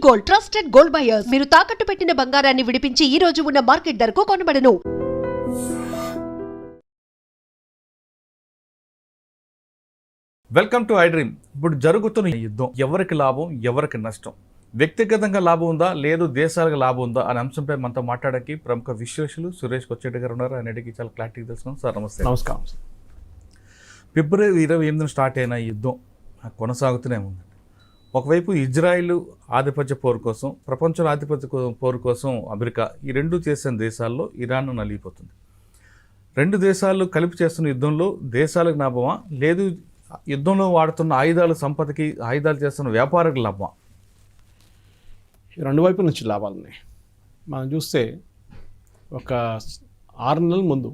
Gold, trusted gold buyers. మీరు తాకట్టు పెట్టిన బంగారాన్ని విడిపించి ఈ రోజు ఉన్న మార్కెట్ ధరకు కొనబడను. Welcome to I dream. ఇప్పుడు జరుగుతున్న యుద్ధం ఎవరికి లాభం, ఎవరికి నష్టం, వ్యక్తిగతంగా లాభం ఉందా లేదు దేశాలకు లాభం ఉందా అనే అంశంపై మనతో మాట్లాడడానికి ప్రముఖ విశ్లేషకులు సురేష్ కొచ్చేటి గారు ఉన్నారు. ఆయనకి చాలా క్లారిటీ తెలుసుకున్నాం. సార్ నమస్తే. నమస్కారం. ఫిబ్రవరి 28 స్టార్ట్ అయిన యుద్ధం కొనసాగుతూనే ఉంది. ఒకవైపు ఇజ్రాయిల్ ఆధిపత్య పోరు కోసం, ప్రపంచంలో ఆధిపత్య పోరు కోసం అమెరికా, ఈ రెండు చేసిన దేశాల్లో ఇరాన్ నలిగిపోతుంది. రెండు దేశాలు కలిపి చేస్తున్న యుద్ధంలో దేశాలకు లాభమా లేదు యుద్ధంలో వాడుతున్న ఆయుధాలు సంపదకి, ఆయుధాలు చేస్తున్న వ్యాపారకు లాభమా? రెండు వైపుల నుంచి లాభాలు ఉన్నాయి. మనం చూస్తే ఒక 6 నెలల ముందు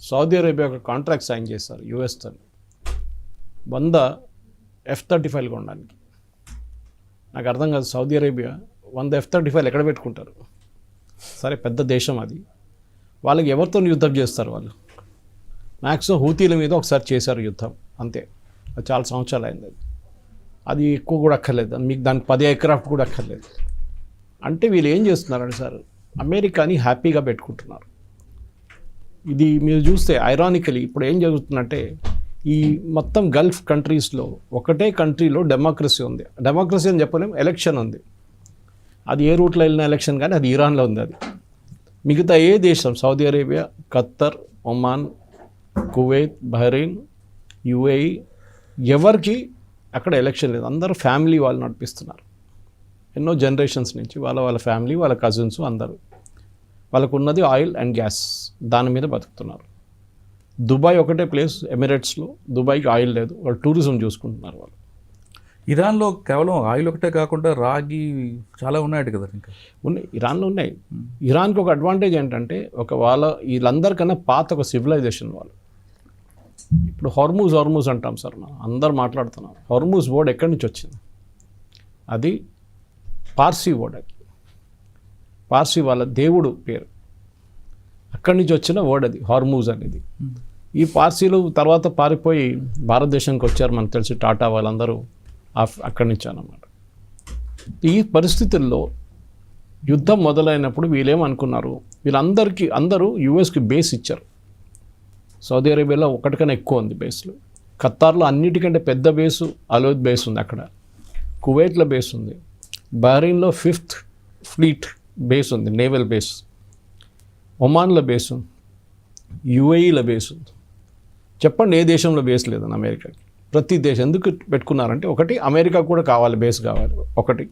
సౌదీ అరేబియా ఒక కాంట్రాక్ట్ సైన్ చేశారు యుఎస్తో 100 F-35 కొనడానికి. నాకు అర్థం కాదు, సౌదీ అరేబియా 100 F-35 ఎక్కడ పెట్టుకుంటారు? సరే, పెద్ద దేశం అది, వాళ్ళకి ఎవరితో యుద్ధం చేస్తారు? వాళ్ళు మ్యాక్సిమం హూతీల మీద ఒకసారి చేశారు యుద్ధం, అంతే. అది చాలా సంవత్సరాలు అయింది. అది ఎక్కువ కూడా అక్కర్లేదు, మీకు దానికి 10 ఎయిర్క్రాఫ్ట్ కూడా అక్కర్లేదు. అంటే వీళ్ళు ఏం చేస్తున్నారంటే సార్, అమెరికాని హ్యాపీగా పెట్టుకుంటున్నారు. ఇది మీరు చూస్తే ఐరానికలీ ఇప్పుడు ఏం జరుగుతుందంటే, ఈ మొత్తం గల్ఫ్ కంట్రీస్లో ఒకటే కంట్రీలో డెమోక్రసీ ఉంది. డెమోక్రసీ అని చెప్పలేము, ఎలక్షన్ ఉంది. అది ఏ రూట్లో వెళ్ళిన ఎలక్షన్, కానీ అది ఇరాన్లో ఉంది. అది మిగతా ఏ దేశం, Saudi Arabia, Khattar, Oman, Kuwait, Bahrain, UAE, ఎవరికి అక్కడ ఎలక్షన్ లేదు. అందరూ ఫ్యామిలీ వాళ్ళు నడిపిస్తున్నారు. ఎన్నో జనరేషన్స్ నుంచి వాళ్ళ ఫ్యామిలీ, వాళ్ళ కజిన్స్ అందరూ, వాళ్ళకు ఉన్నది ఆయిల్ అండ్ గ్యాస్, దాని మీద బతుకుతున్నారు. దుబాయ్ ఒకటే ప్లేస్ ఎమిరేట్స్లో, దుబాయ్కి ఆయిల్ లేదు, వాళ్ళు టూరిజం చూసుకుంటున్నారు. వాళ్ళు ఇరాన్లో కేవలం ఆయిల్ ఒకటే కాకుండా రాగి చాలా ఉన్నాయట కదా, ఇంకా ఉన్నాయి, ఇరాన్లో ఉన్నాయి. ఇరాన్కి ఒక అడ్వాంటేజ్ ఏంటంటే, వీళ్ళందరికన్నా పాత ఒక సివిలైజేషన్ వాళ్ళు. ఇప్పుడు హోర్మూజ్ అంటాం సార్, మనం అందరు మాట్లాడుతున్నాం. హోర్మూజ్ వర్డ్ ఎక్కడి నుంచి వచ్చింది? అది పార్సీ వర్డ్. అది పార్సీ వాళ్ళ దేవుడు పేరు, అక్కడి నుంచి వచ్చిన వర్డ్ అది హార్మూజ్ అనేది. ఈ పార్సీలు తర్వాత పారిపోయి భారతదేశానికి వచ్చారు, మనకు తెలిసి టాటా వాళ్ళందరూ అక్కడి నుంచి అన్నమాట. ఈ పరిస్థితుల్లో యుద్ధం మొదలైనప్పుడు వీళ్ళేమనుకున్నారు, అందరూ యుఎస్కి బేస్ ఇచ్చారు. సౌదీ అరేబియాలో ఒకటికన్నా ఎక్కువ ఉంది బేస్లు. ఖత్తార్లో అన్నిటికంటే పెద్ద బేసు అలోద్ బేస్ ఉంది అక్కడ. కువైట్లో బేస్ ఉంది. బహ్రెయిన్లో 5th ఫ్లీట్ బేస్ ఉంది, నేవల్ బేస్. ఒమాన్లో బేస్ ఉంది. యుఏఈలో బేస్ ఉంది. చెప్పండి, ఏ దేశంలో బేస్ లేదని అమెరికాకి? ప్రతి దేశం ఎందుకు పెట్టుకున్నారంటే, ఒకటి అమెరికా కూడా కావాలి, బేస్ కావాలి. ఒకటి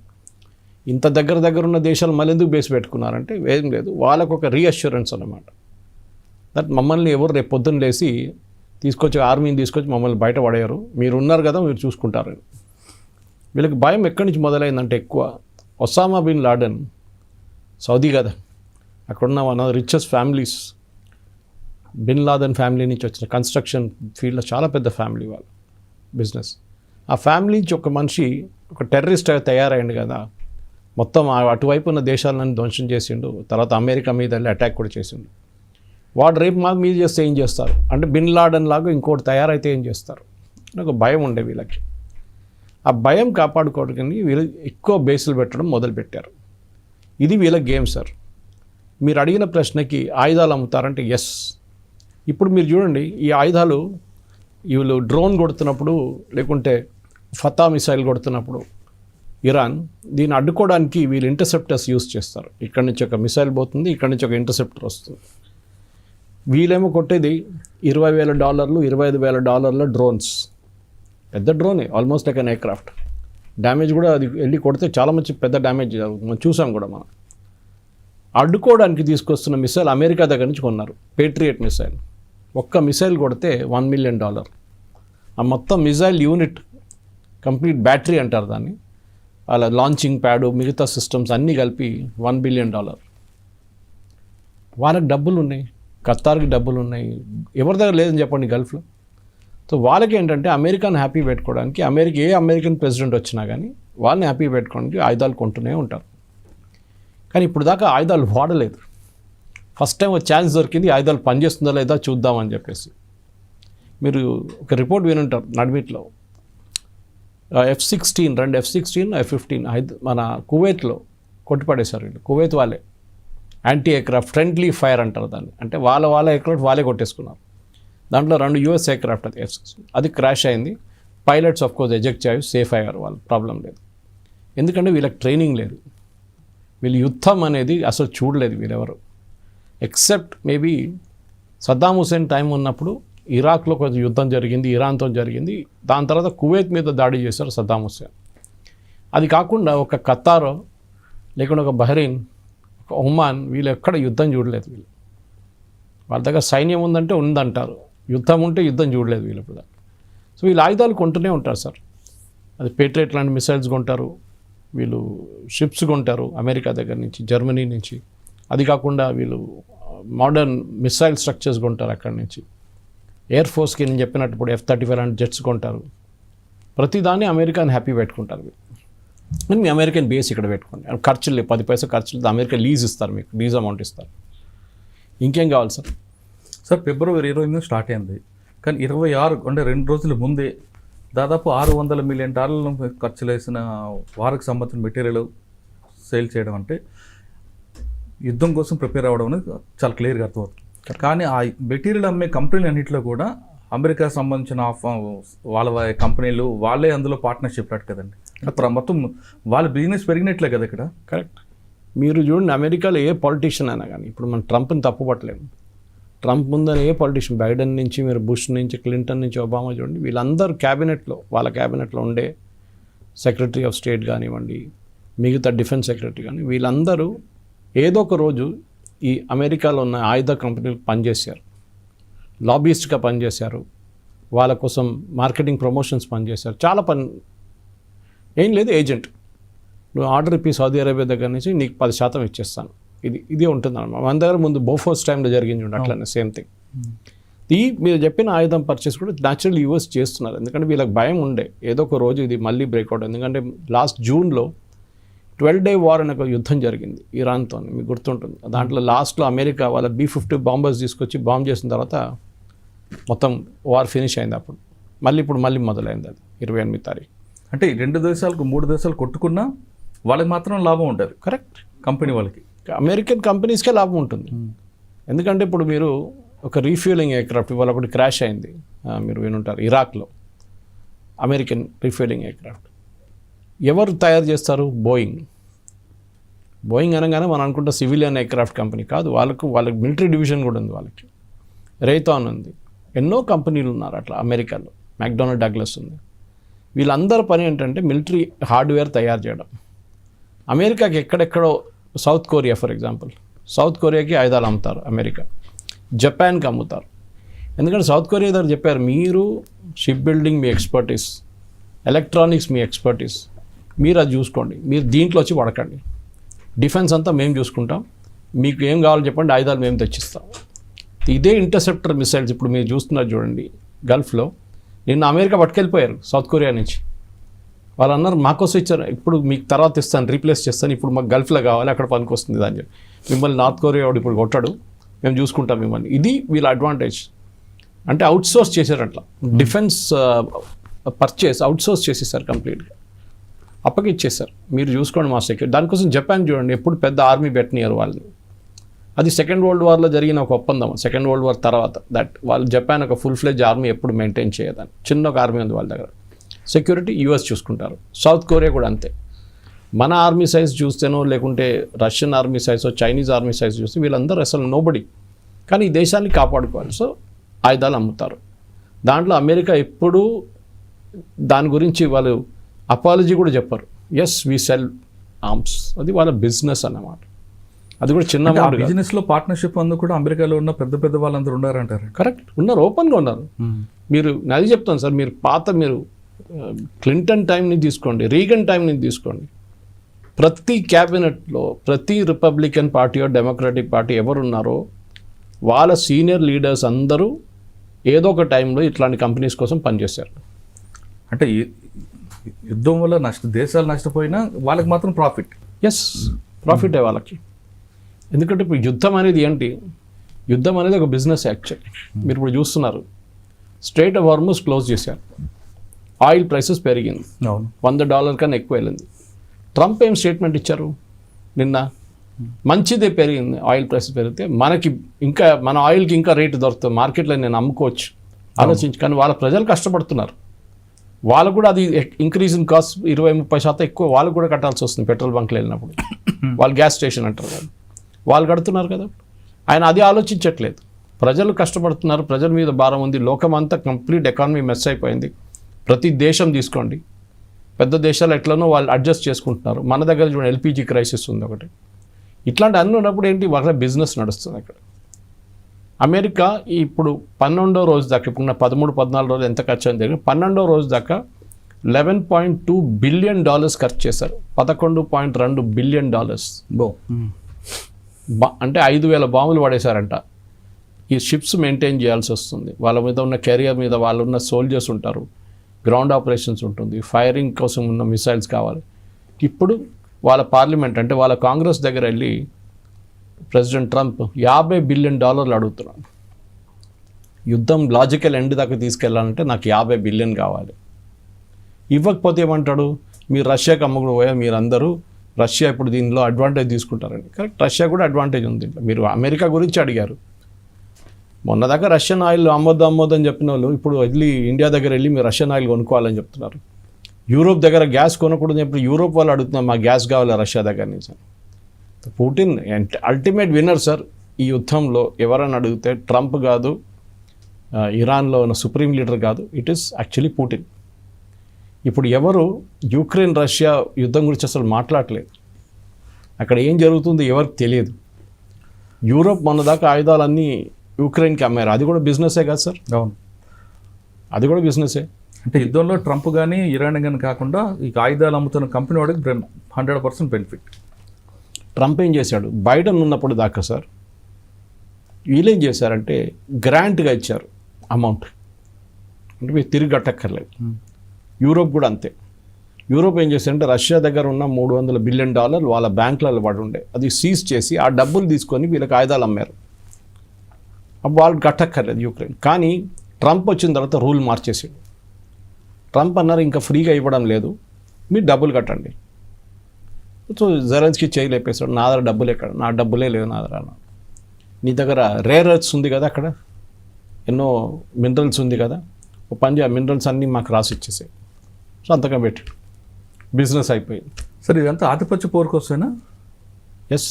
ఇంత దగ్గర ఉన్న దేశాలు మళ్ళీ ఎందుకు బేస్ పెట్టుకున్నారంటే, ఏం లేదు, వాళ్ళకు ఒక రీఅష్యూరెన్స్ అన్నమాట. దట్ మమ్మల్ని ఎవరు రేపు పొద్దున్న లేసి తీసుకొచ్చి ఆర్మీని తీసుకొచ్చి మమ్మల్ని బయట పడేయరు, మీరు ఉన్నారు కదా, మీరు చూసుకుంటారు. వీళ్ళకి భయం ఎక్కడి నుంచి మొదలైందంటే, ఎక్కువ ఒసామా బిన్ లాడెన్ సౌదీ కదా, అక్కడున్న one of the richest families, Bin Laden family నుంచి వచ్చిన కన్స్ట్రక్షన్ ఫీల్డ్లో చాలా పెద్ద ఫ్యామిలీ వాళ్ళు, బిజినెస్. ఆ ఫ్యామిలీ నుంచి ఒక మనిషి ఒక టెర్రరిస్ట్ తయారైంది కదా, మొత్తం అటువైపు ఉన్న దేశాలను ధ్వంసం చేసిండు. తర్వాత అమెరికా మీద వెళ్ళి అటాక్ కూడా చేసిండు. వాడు రేపు మాకు మీద చేస్తే ఏం చేస్తారు అంటే, బిన్ లాడెన్ లాగా ఇంకోటి తయారైతే ఏం చేస్తారు అని ఒక భయం ఉండే వీళ్ళకి. ఆ భయం కాపాడుకోవడానికి వీళ్ళు ఎక్కువ బేసులు పెట్టడం మొదలుపెట్టారు. ఇది వీళ్ళ గేమ్ సార్. మీరు అడిగిన ప్రశ్నకి ఆయుధాలు అమ్ముతారంటే ఎస్. ఇప్పుడు మీరు చూడండి, ఈ ఆయుధాలు వీళ్ళు డ్రోన్ కొడుతున్నప్పుడు, లేకుంటే ఫతా మిసైల్ కొడుతున్నప్పుడు ఇరాన్, దీన్ని అడ్డుకోవడానికి వీళ్ళు ఇంటర్సెప్టర్స్ యూస్ చేస్తారు. ఇక్కడి నుంచి ఒక మిసైల్ పోతుంది, ఇక్కడి నుంచి ఒక ఇంటర్సెప్టర్ వస్తుంది. వీళ్ళేమో కొట్టేది $20,000 $25,000 డ్రోన్స్. పెద్ద డ్రోనే, almost like an aircraft. Damage కూడా అది వెళ్ళి కొడితే చాలా మంచి పెద్ద డ్యామేజ్ మనం చూసాం కూడా. మనం అడ్డుకోవడానికి తీసుకొస్తున్న మిసైల్ అమెరికా దగ్గర నుంచి కొన్నారు, పేట్రియట్ మిసైల్. ఒక్క మిసైల్ కొడితే $1 million. ఆ మొత్తం మిసైల్ యూనిట్, కంప్లీట్ బ్యాటరీ అంటారు దాన్ని, అలా లాంచింగ్ ప్యాడు, మిగతా సిస్టమ్స్ అన్నీ కలిపి $1 billion. వాళ్ళకి డబ్బులు ఉన్నాయి, ఖత్తార్కి డబ్బులు ఉన్నాయి, ఎవరి దగ్గర లేదని చెప్పండి గల్ఫ్లో. సో వాళ్ళకి ఏంటంటే, అమెరికాని హ్యాపీ పెట్టుకోవడానికి, ఏ అమెరికన్ ప్రెసిడెంట్ వచ్చినా కానీ వాళ్ళని హ్యాపీ పెట్టుకోవడానికి ఆయుధాలు కొంటూనే ఉంటారు. కానీ ఇప్పుడు దాకా ఆయుధాలు వాడలేదు. ఫస్ట్ టైం ఒక ఛాన్స్ దొరికింది, ఆయుధాలు పనిచేస్తుందా లేదా చూద్దామని చెప్పేసి. మీరు ఒక రిపోర్ట్ వినుంటారు నడిమిట్లో, F-16 రెండు F-16 F-15 మన కువైట్లో కొట్టిపడేశారు వీళ్ళు. కువైత్ వాళ్ళే యాంటీ ఎయిర్క్రాఫ్ట్ ఫ్రెండ్లీ ఫైర్ అంటారు దాన్ని. అంటే వాళ్ళ ఎయిర్క్రాఫ్ట్ వాళ్ళే కొట్టేసుకున్నారు. దాంట్లో 2 US ఎయిర్క్రాఫ్ట్ అది F-16 అది క్రాష్ అయింది. పైలట్స్ ఆఫ్ కోర్స్ ఎజెక్ట్ అయ్యి సేఫ్ అయ్యారు, వాళ్ళు ప్రాబ్లం లేదు. ఎందుకంటే వీళ్ళకి ట్రైనింగ్ లేదు, వీళ్ళు యుద్ధం అనేది అసలు చూడలేదు వీళ్ళెవరు. Except maybe Saddam Hussein time ఉన్నప్పుడు ఇరాక్లో కొంచెం యుద్ధం జరిగింది, ఇరాన్తో జరిగింది. దాని తర్వాత కువైత్ మీద దాడి చేశారు సద్దాం హుసేన్. అది కాకుండా ఒక ఖతారో లేకుండా ఒక బహ్రెయిన్, ఒక ఒమాన్, వీళ్ళు ఎక్కడ యుద్ధం చూడలేదు. వీళ్ళు వాళ్ళ దగ్గర సైన్యం ఉందంటే ఉందంటారు, యుద్ధం ఉంటే యుద్ధం చూడలేదు వీళ్ళు ఇప్పుడు. సో వీళ్ళు ఆయుధాలు కొంటూనే ఉంటారు సార్. అది పేట్రియట్ లాంటి మిసైల్స్ కొంటారు, వీళ్ళు షిప్స్ కొంటారు అమెరికా దగ్గర నుంచి, జర్మనీ నుంచి. అది కాకుండా వీళ్ళు మోడర్న్ మిసైల్ స్ట్రక్చర్స్ కొంటారు అక్కడి నుంచి. ఎయిర్ ఫోర్స్కి నేను చెప్పినట్టు ఇప్పుడు F-35 లాంటి జెట్స్ కొంటారు. ప్రతిదాన్ని అమెరికాని హ్యాపీ పెట్టుకుంటారు వీళ్ళు. కానీ మీ అమెరికన్ బేస్ ఇక్కడ పెట్టుకోండి, ఖర్చులు 10 పైసలు ఖర్చులు అమెరికా లీజ్ ఇస్తారు, మీకు లీజ్ అమౌంట్ ఇస్తారు. ఇంకేం కావాలి సార్? సార్ ఫిబ్రవరి 28 స్టార్ట్ అయింది, కానీ 26 అంటే 2 రోజుల ముందే దాదాపు $600 మిలియన్ ఖర్చులు వేసిన వారికి సంబంధించిన మెటీరియల్ సేల్ చేయడం అంటే యుద్ధం కోసం ప్రిపేర్ అవ్వడం అనేది చాలా క్లియర్గా అర్థమవుతుంది. కానీ ఆ మెటీరియల్ అమ్మే కంపెనీలు అన్నింటిలో కూడా అమెరికాకు సంబంధించిన వాళ్ళ కంపెనీలు వాళ్ళే అందులో పార్ట్నర్షిప్ పెట్టు కదండి. అప్పుడు మొత్తం వాళ్ళ బిజినెస్ పెరిగినట్లే కదా ఇక్కడ. కరెక్ట్. మీరు చూడండి, అమెరికాలో ఏ పొలిటీషియన్ అయినా కానీ, ఇప్పుడు మనం ట్రంప్ని తప్పుపట్టలేము. ట్రంప్ ముందని ఏ పొలిటీషియన్, బైడెన్ నుంచి మీరు బుష్ నుంచి క్లింటన్ నుంచి ఒబామా చూడండి, వీళ్ళందరూ క్యాబినెట్లో, వాళ్ళ క్యాబినెట్లో ఉండే సెక్రటరీ ఆఫ్ స్టేట్ కానివ్వండి, మిగతా డిఫెన్స్ సెక్రటరీ కానీ, వీళ్ళందరూ ఏదో ఒక రోజు ఈ అమెరికాలో ఉన్న ఆయుధ కంపెనీలు పనిచేశారు, లాబీయిస్ట్గా పనిచేశారు, వాళ్ళ కోసం మార్కెటింగ్ ప్రమోషన్స్ పనిచేశారు, చాలా పని. ఏం లేదు, ఏజెంట్, నువ్వు ఆర్డర్ ఇప్పి సౌదీ అరేబియా దగ్గర నుంచి నీకు 10% ఇచ్చేస్తాను, ఇదే ఉంటుంది అన్నమాట. మన దగ్గర ముందు బోఫోర్స్ టైంలో జరిగింది చూడండి, అట్లనే సేమ్ థింగ్. మీరు చెప్పిన ఆయుధం పర్చేస్ కూడా న్యాచురల్ యూఎస్ చేస్తున్నారు, ఎందుకంటే వీళ్ళకి భయం ఉండే ఏదో ఒక రోజు ఇది మళ్ళీ బ్రేక్అవుట్. ఎందుకంటే లాస్ట్ జూన్లో 12-day వార్ అనే ఒక యుద్ధం జరిగింది ఇరాన్తో, మీకు గుర్తుంటుంది. దాంట్లో లాస్ట్లో అమెరికా వాళ్ళ B-50 బాంబర్స్ తీసుకొచ్చి బాంబ్ చేసిన తర్వాత మొత్తం వార్ ఫినిష్ అయింది. అప్పుడు మళ్ళీ మొదలైంది అది 28 తారీఖు. అంటే 2 దేశాలకు 3 దేశాలు కొట్టుకున్నా వాళ్ళకి మాత్రం లాభం ఉంటుంది. కరెక్ట్. కంపెనీ వాళ్ళకి, అమెరికన్ కంపెనీస్కే లాభం ఉంటుంది. ఎందుకంటే ఇప్పుడు మీరు ఒక రీఫ్యూలింగ్ ఎయిర్క్రాఫ్ట్ ఇవాళ ఒకటి క్రాష్ అయింది, మీరు వినుంటారు, ఇరాక్లో అమెరికన్ రీఫ్యూలింగ్ ఎయిర్క్రాఫ్ట్. ఎవరు తయారు చేస్తారు? బోయింగ్ అనగానే మనం అనుకుంటే సివిలియన్ ఎయిర్క్రాఫ్ట్ కంపెనీ కాదు, వాళ్ళకి మిలిటరీ డివిజన్ కూడా ఉంది, వాళ్ళకి రేథాన్ ఉంది, ఎన్నో కంపెనీలు ఉన్నారు అట్లా అమెరికాలో, మెక్డొనాల్డ్ డగ్లస్ ఉంది. వీళ్ళందరి పని ఏంటంటే మిలిటరీ హార్డ్వేర్ తయారు చేయడం. అమెరికాకి ఎక్కడెక్కడో, South Korea for example, South కొరియాకి ఆయుధాలు అమ్ముతారు అమెరికా, జపాన్కి అమ్ముతారు. ఎందుకంటే సౌత్ కొరియా దగ్గర చెప్పారు, మీరు షిప్ బిల్డింగ్ మీ ఎక్స్పర్టీస్, ఎలక్ట్రానిక్స్ మీ ఎక్స్పర్టీస్, మీరు అది చూసుకోండి, మీరు దీంట్లో వచ్చి పడకండి, డిఫెన్స్ అంతా మేము చూసుకుంటాం, మీకు ఏం కావాలో చెప్పండి, ఆయుధాలు మేము తెచ్చిస్తాం. ఇదే ఇంటర్సెప్టర్ మిసైల్స్ ఇప్పుడు మీరు చూస్తున్నారు చూడండి, గల్ఫ్లో నిన్న అమెరికా పట్టుకెళ్ళిపోయారు సౌత్ కొరియా నుంచి. వాళ్ళు అన్నారు మాకోసం ఇచ్చారు, ఇప్పుడు మీకు తర్వాత ఇస్తాను, రీప్లేస్ చేస్తాను, ఇప్పుడు మాకు గల్ఫ్లో కావాలి, అక్కడ పనికి వస్తుంది అని చెప్పి. మిమ్మల్ని నార్త్ కొరియా వాడు ఇప్పుడు కొట్టాడు, మేము చూసుకుంటాం మిమ్మల్ని. ఇది వీళ్ళ అడ్వాంటేజ్. అంటే అవుట్సోర్స్ చేశారు అట్లా, డిఫెన్స్ పర్చేస్ అవుట్సోర్స్ చేసేసారు కంప్లీట్గా, అప్పగిచ్చేసారు. మీరు చూసుకోండి మా సెక్యూరిటీ. దానికోసం జపాన్ చూడండి, ఎప్పుడు పెద్ద ఆర్మీ పెట్టినారు వాళ్ళని. అది సెకండ్ వరల్డ్ వార్లో జరిగిన ఒక ఒప్పందం, సెకండ్ వరల్డ్ వార్ తర్వాత వాళ్ళు జపాన్ ఒక ఫుల్ ఫ్లెడ్జ్ ఆర్మీ ఎప్పుడు మెయింటైన్ చేయదని. చిన్న ఒక ఆర్మీ ఉంది వాళ్ళ దగ్గర, సెక్యూరిటీ US చూసుకుంటారు. సౌత్ కొరియా కూడా అంతే. మన ఆర్మీ సైజ్ చూస్తేనో లేకుంటే రష్యన్ ఆర్మీ సైజో చైనీస్ ఆర్మీ సైజ్ చూస్తే వీళ్ళందరూ అసలు నోబడి. కానీ ఈ దేశాన్ని కాపాడుకోవాలి, సో ఆయుధాలు అమ్ముతారు. దాంట్లో అమెరికా ఎప్పుడూ దాని గురించి వాళ్ళు అపాలజీ కూడా చెప్పారు. ఎస్ వీ సెల్ ఆర్మ్స్, అది వాళ్ళ బిజినెస్ అన్నమాట. అది కూడా చిన్న బిజినెస్లో పార్ట్నర్షిప్ అందు కూడా అమెరికాలో ఉన్న పెద్ద వాళ్ళందరూ ఉన్నారంటారు. కరెక్ట్, ఉన్నారు, ఓపెన్గా ఉన్నారు. మీరు అది చెప్తాను సార్, మీరు క్లింటన్ టైం నుంచి తీసుకోండి, రీగన్ టైం నుంచి తీసుకోండి, ప్రతి క్యాబినెట్లో ప్రతి రిపబ్లికన్ పార్టీ డెమోక్రటిక్ పార్టీ ఎవరున్నారో వాళ్ళ సీనియర్ లీడర్స్ అందరూ ఏదో ఒక టైంలో ఇట్లాంటి కంపెనీస్ కోసం పనిచేశారు. అంటే యుద్ధం వల్ల దేశాలు నష్టపోయినా వాళ్ళకి మాత్రం ప్రాఫిట్. ఎస్, ప్రాఫిటే వాళ్ళకి. ఎందుకంటే ఇప్పుడు యుద్ధం అనేది ఏంటి, యుద్ధం అనేది ఒక బిజినెస్ యాక్చువల్లీ. మీరు ఇప్పుడు చూస్తున్నారు, స్ట్రెయిట్ ఆఫ్ హార్మజ్ క్లోజ్ చేశారు. ఆయిల్ ప్రైసెస్ పెరిగింది, అవును. $100 కన్నా ఎక్కువ వెళ్ళింది. ట్రంప్ ఏం స్టేట్మెంట్ ఇచ్చారు నిన్న? మంచిదే పెరిగింది, ఆయిల్ ప్రైసెస్ పెరిగితే మనకి ఇంకా మన ఆయిల్కి ఇంకా రేటు దొరుకుతుంది మార్కెట్లో, నేను అమ్ముకోవచ్చు ఆలోచించి. కానీ వాళ్ళ ప్రజలు కష్టపడుతున్నారు, వాళ్ళు కూడా అది ఇంక్రీజ్ ఇన్ కాస్ట్ 20-30% ఎక్కువ వాళ్ళు కూడా కట్టాల్సి వస్తుంది పెట్రోల్ బంక్లు వెళ్ళినప్పుడు. వాళ్ళు గ్యాస్ స్టేషన్ అంటారు కదా, వాళ్ళు కడుతున్నారు కదా. ఆయన అది ఆలోచించట్లేదు. ప్రజలు కష్టపడుతున్నారు, ప్రజల మీద భారం ఉంది, లోకం అంతా కంప్లీట్ ఎకానమీ మెస్ అయిపోయింది. ప్రతి దేశం తీసుకోండి, పెద్ద దేశాలు ఎట్లనో వాళ్ళు అడ్జస్ట్ చేసుకుంటున్నారు. మన దగ్గర చూడండి ఎల్పిజి క్రైసిస్ ఉంది ఒకటి. ఇట్లాంటి అన్నీ ఉన్నప్పుడు ఏంటి, వాళ్ళ బిజినెస్ నడుస్తుంది అక్కడ. అమెరికా ఇప్పుడు 12వ రోజు దాకా, ఇప్పుడు 13-14 రోజులు ఎంత ఖర్చు అయింది దగ్గర, 12వ రోజు దాకా $11.2 బిలియన్ ఖర్చు చేశారు. $11.2 బిలియన్. అంటే 5,000 బాంబులు పడేశారంట. ఈ షిప్స్ మెయింటైన్ చేయాల్సి వస్తుంది, వాళ్ళ మీద ఉన్న కెరియర్ మీద వాళ్ళు ఉన్న సోల్జర్స్ ఉంటారు, గ్రౌండ్ ఆపరేషన్స్ ఉంటుంది, ఫైరింగ్ కోసం ఉన్న మిసైల్స్ కావాలి. ఇప్పుడు వాళ్ళ పార్లమెంట్ అంటే వాళ్ళ కాంగ్రెస్ దగ్గర వెళ్ళి ప్రెసిడెంట్ ట్రంప్ $50 బిలియన్ అడుగుతున్నాడు. యుద్ధం లాజికల్ ఎండ్ దాకా తీసుకెళ్ళాలంటే నాకు $50 బిలియన్ కావాలి. ఇవ్వకపోతే ఏమంటాడు, మీరు రష్యాకి అమ్ముకుని పోయా, మీరందరూ రష్యా ఇప్పుడు దీనిలో అడ్వాంటేజ్ తీసుకుంటారండి. కరెక్ట్, రష్యా కూడా అడ్వాంటేజ్ ఉంది. మీరు అమెరికా గురించి అడిగారు, మొన్నదాకా రష్యన్ ఆయిల్ అమ్మొద్దని చెప్పిన వాళ్ళు ఇప్పుడు వెళ్ళి ఇండియా దగ్గర వెళ్ళి మీరు రష్యన్ ఆయిల్ కొనుక్కోవాలని చెప్తున్నారు. యూరోప్ దగ్గర గ్యాస్ కొనకూడదని చెప్పి యూరోప్ వాళ్ళు అడుగుతున్నారు, మా గ్యాస్ కావాలి రష్యా దగ్గర నుంచి. పుటిన్ అల్టిమేట్ విన్నర్ సార్ ఈ యుద్ధంలో. ఎవరైనా అడిగితే ట్రంప్ కాదు, ఇరాన్లో ఉన్న సుప్రీం లీడర్ కాదు, ఇట్ ఈస్ యాక్చువల్లీ పుటిన్. ఇప్పుడు ఎవరు యుక్రెయిన్ రష్యా యుద్ధం గురించి అసలు మాట్లాడలేదు. అక్కడ ఏం జరుగుతుందో ఎవరికి తెలియదు. యూరోప్ మొన్నదాకా ఆయుధాలన్నీ యుక్రెయిన్కి అమ్మారు, అది కూడా బిజినెసే కదా సార్. అవును, అది కూడా బిజినెసే. అంటే యుద్ధంలో ట్రంప్ కానీ ఇరాన్ కానీ కాకుండా ఈ ఆయుధాలు అమ్ముతున్న కంపెనీ వాడికి 100% బెనిఫిట్. ట్రంప్ ఏం చేశాడు, బైడెన్ ఉన్నప్పుడు దాకా సార్ వీళ్ళేం చేశారంటే గ్రాంట్గా ఇచ్చారు అమౌంట్, అంటే మీరు తిరిగి కట్టక్కర్లేదు. యూరోప్ కూడా అంతే. యూరోప్ ఏం చేశారంటే రష్యా దగ్గర ఉన్న $300 బిలియన్ వాళ్ళ బ్యాంకులలో పడి ఉండే, అది సీజ్ చేసి ఆ డబ్బులు తీసుకొని వీళ్ళకి ఆయుధాలు అమ్మారు. అప్పుడు వాళ్ళు కట్టక్కర్లేదు యుక్రెయిన్. కానీ ట్రంప్ వచ్చిన తర్వాత రూల్ మార్చేసాడు. ట్రంప్ అన్నారు ఇంకా ఫ్రీగా ఇవ్వడం లేదు, మీరు డబ్బులు కట్టండి. సో జెలెన్స్కీ చేయలేపేశాడు, నా దగ్గర డబ్బులు ఎక్కడ, నా డబ్బులే లేవు నా దగ్గర. నీ దగ్గర రేర్ ఎర్త్స్ ఉంది కదా, అక్కడ ఎన్నో మినరల్స్ ఉంది కదా, ఓ పని చేయ, మినరల్స్ అన్నీ మాకు రాసి ఇచ్చేసాయి. సో అంతగా పెట్టి బిజినెస్ అయిపోయింది. సార్ ఇదంతా ఆధిపత్య పోరు కోసమేనా? ఎస్,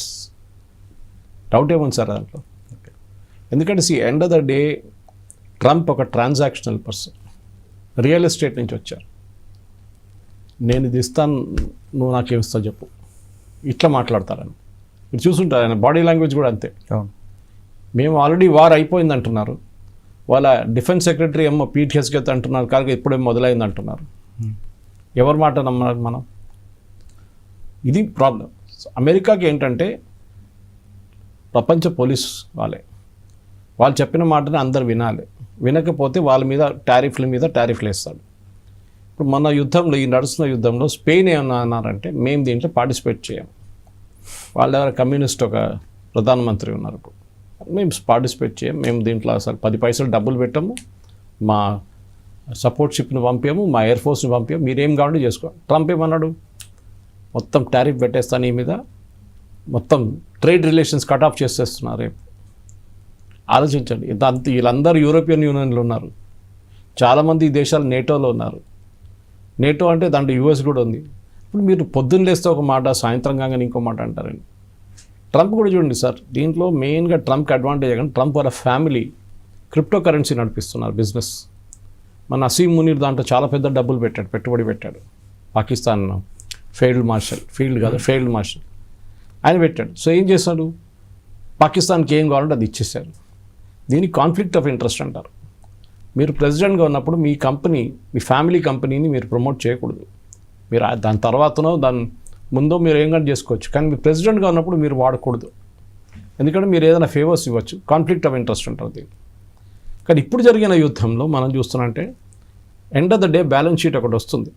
డౌట్ ఏముంది సార్ దాంట్లో. ఎందుకంటే end of the day Trump ఒక ట్రాన్సాక్షనల్ పర్సన్, రియల్ ఎస్టేట్ నుంచి వచ్చారు. నేను ఇది ఇస్తాను, నువ్వు నాకేమి ఇస్తావు చెప్పు, ఇట్లా మాట్లాడతారని మీరు చూసుంటారు. ఆయన బాడీ లాంగ్వేజ్ కూడా అంతే. మేము ఆల్రెడీ వార్ అయిపోయింది అంటున్నారు, వాళ్ళ డిఫెన్స్ సెక్రటరీ ఏమో పీట్ హెస్కెత్ అంటున్నారు, కానీ ఇప్పుడేమో మొదలైంది అంటున్నారు. ఎవరి మాట నమ్మాలి మనం? ఇది ప్రాబ్లం. అమెరికాకి ఏంటంటే ప్రపంచ పోలీస్ వాళ్ళు చెప్పిన మాటని అందరు వినాలి, వినకపోతే వాళ్ళ మీద టారిఫ్లు వేస్తాడు. ఇప్పుడు మన యుద్ధంలో, ఈ నడుస్తున్న యుద్ధంలో స్పెయిన్ ఏమన్నా అన్నారంటే మేము దీంట్లో పార్టిసిపేట్ చేయము. వాళ్ళ దగ్గర కమ్యూనిస్ట్ ఒక ప్రధానమంత్రి ఉన్నారు, ఇప్పుడు మేము పార్టిసిపేట్ చేయం, మేము దీంట్లో అసలు 10 పైసలు డబ్బులు పెట్టాము, మా సపోర్ట్ షిప్ని పంపాము, మా ఎయిర్ ఫోర్స్ని పంపాము, మీరేం కావాలంటే చేసుకో. ట్రంప్ ఏమన్నాడు, మొత్తం టారిఫ్ పెట్టేస్తాను ఈ మీద, మొత్తం ట్రేడ్ రిలేషన్స్ కట్ ఆఫ్ చేసేస్తున్నారు రేపు. ఆలోచించండి, వీళ్ళందరూ యూరోపియన్ యూనియన్లో ఉన్నారు, చాలామంది ఈ దేశాలు నేటోలో ఉన్నారు. నేటో అంటే దాంట్లో యూఎస్ కూడా ఉంది. ఇప్పుడు మీరు పొద్దున్న లేస్తే ఒక మాట, సాయంత్రం కాగానే ఇంకో మాట అంటారండి. ట్రంప్ కూడా చూడండి సార్, దీంట్లో మెయిన్గా ట్రంప్కి అడ్వాంటేజ్ కానీ ట్రంప్ వాళ్ళ ఫ్యామిలీ క్రిప్టో కరెన్సీ నడిపిస్తున్నారు బిజినెస్. మన అసీం మునీర్ దాంట్లో చాలా పెద్ద డబ్బులు పెట్టుబడి పెట్టాడు. పాకిస్తాన్ ఫీల్డ్ మార్షల్ ఆయన పెట్టాడు. సో ఏం చేశాడు, పాకిస్తాన్కి ఏం కావాలంటే అది ఇచ్చేసారు. దీనికి కాన్ఫ్లిక్ట్ ఆఫ్ ఇంట్రెస్ట్ అంటారు. మీరు ప్రెసిడెంట్గా ఉన్నప్పుడు మీ కంపెనీ, మీ ఫ్యామిలీ కంపెనీని మీరు ప్రమోట్ చేయకూడదు. మీరు దాని తర్వాతనో దాని ముందో మీరు ఏం కానీ చేసుకోవచ్చు, కానీ మీరు ప్రెసిడెంట్గా ఉన్నప్పుడు మీరు వాడకూడదు. ఎందుకంటే మీరు ఏదైనా ఫేవర్స్ ఇవ్వచ్చు, కాన్ఫ్లిక్ట్ ఆఫ్ ఇంట్రెస్ట్ అంటారు దీన్ని. కానీ ఇప్పుడు జరిగిన యుద్ధంలో మనం చూస్తున్నామంటే end of the day balance sheet ఒకటి వస్తుంది.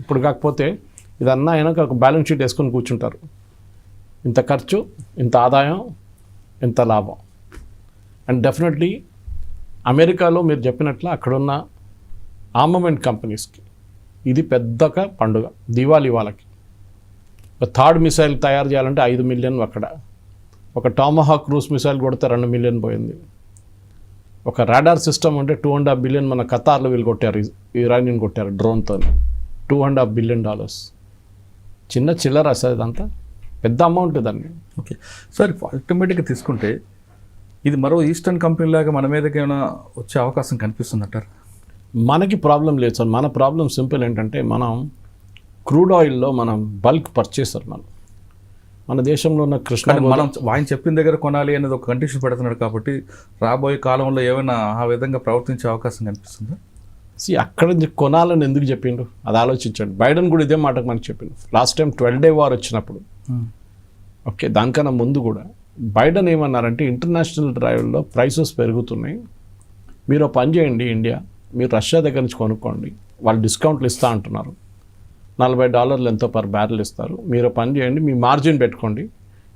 ఇప్పుడు కాకపోతే ఇదన్నా అయినాక ఒక బ్యాలెన్స్ షీట్ వేసుకొని కూర్చుంటారు, ఇంత ఖర్చు, ఇంత ఆదాయం, ఇంత లాభం. అండ్ డెఫినెట్లీ అమెరికాలో మీరు చెప్పినట్లు అక్కడున్న ఆర్మమెంట్ కంపెనీస్కి ఇది పెద్దగా పండుగ దివాళీ వాళ్ళకి. ఒక థర్డ్ మిసైల్ తయారు చేయాలంటే 5 మిలియన్ అక్కడ. ఒక టామహాక్ క్రూజ్ మిసైల్ కొడితే 2 మిలియన్ పోయింది. ఒక రాడార్ సిస్టమ్ అంటే $2.5 బిలియన్ మన ఖతార్లో వీళ్ళు కొట్టారు, ఇరానియన్ కొట్టారు డ్రోన్తో. $2.5 బిలియన్. చిన్న చిల్లర సార్ ఇదంతా, పెద్ద అమౌంట్ దాన్ని. ఓకే సార్, అల్టిమేట్గా తీసుకుంటే ఇది మరో ఈస్టర్న్ కంపెనీ లాగా మన మీదకి ఏమైనా వచ్చే అవకాశం కనిపిస్తుందంటారు? మనకి ప్రాబ్లం లేదు సార్. మన ప్రాబ్లం సింపుల్ ఏంటంటే మనం క్రూడ్ ఆయిల్లో మనం బల్క్ పర్చేసర్. మన దేశంలో ఉన్న కృష్ణ మనం ఆయన చెప్పిన దగ్గర కొనాలి అనేది ఒక కండిషన్ పెడుతున్నాడు కాబట్టి రాబోయే కాలంలో ఏమైనా ఆ విధంగా ప్రవర్తించే అవకాశం కనిపిస్తుందా? అక్కడ నుంచి కొనాలని ఎందుకు చెప్పిండు అది ఆలోచించండి. బైడెన్ కూడా ఇదే మాటకు మనకి చెప్పిండు లాస్ట్ టైం 12 డే వార్ వచ్చినప్పుడు. ఓకే, దానికన్నా ముందు కూడా బైడెన్ ఏమన్నారంటే ఇంటర్నేషనల్ డ్రైవ్లో ప్రైసెస్ పెరుగుతున్నాయి, మీరు ఒక పని చేయండి ఇండియా, మీరు రష్యా దగ్గర నుంచి కొనుక్కోండి, వాళ్ళు డిస్కౌంట్లు ఇస్తా అంటున్నారు, $40 ఎంతో పర్ బ్యారెల్ ఇస్తారు, మీరు పని చేయండి, మీ మార్జిన్ పెట్టుకోండి,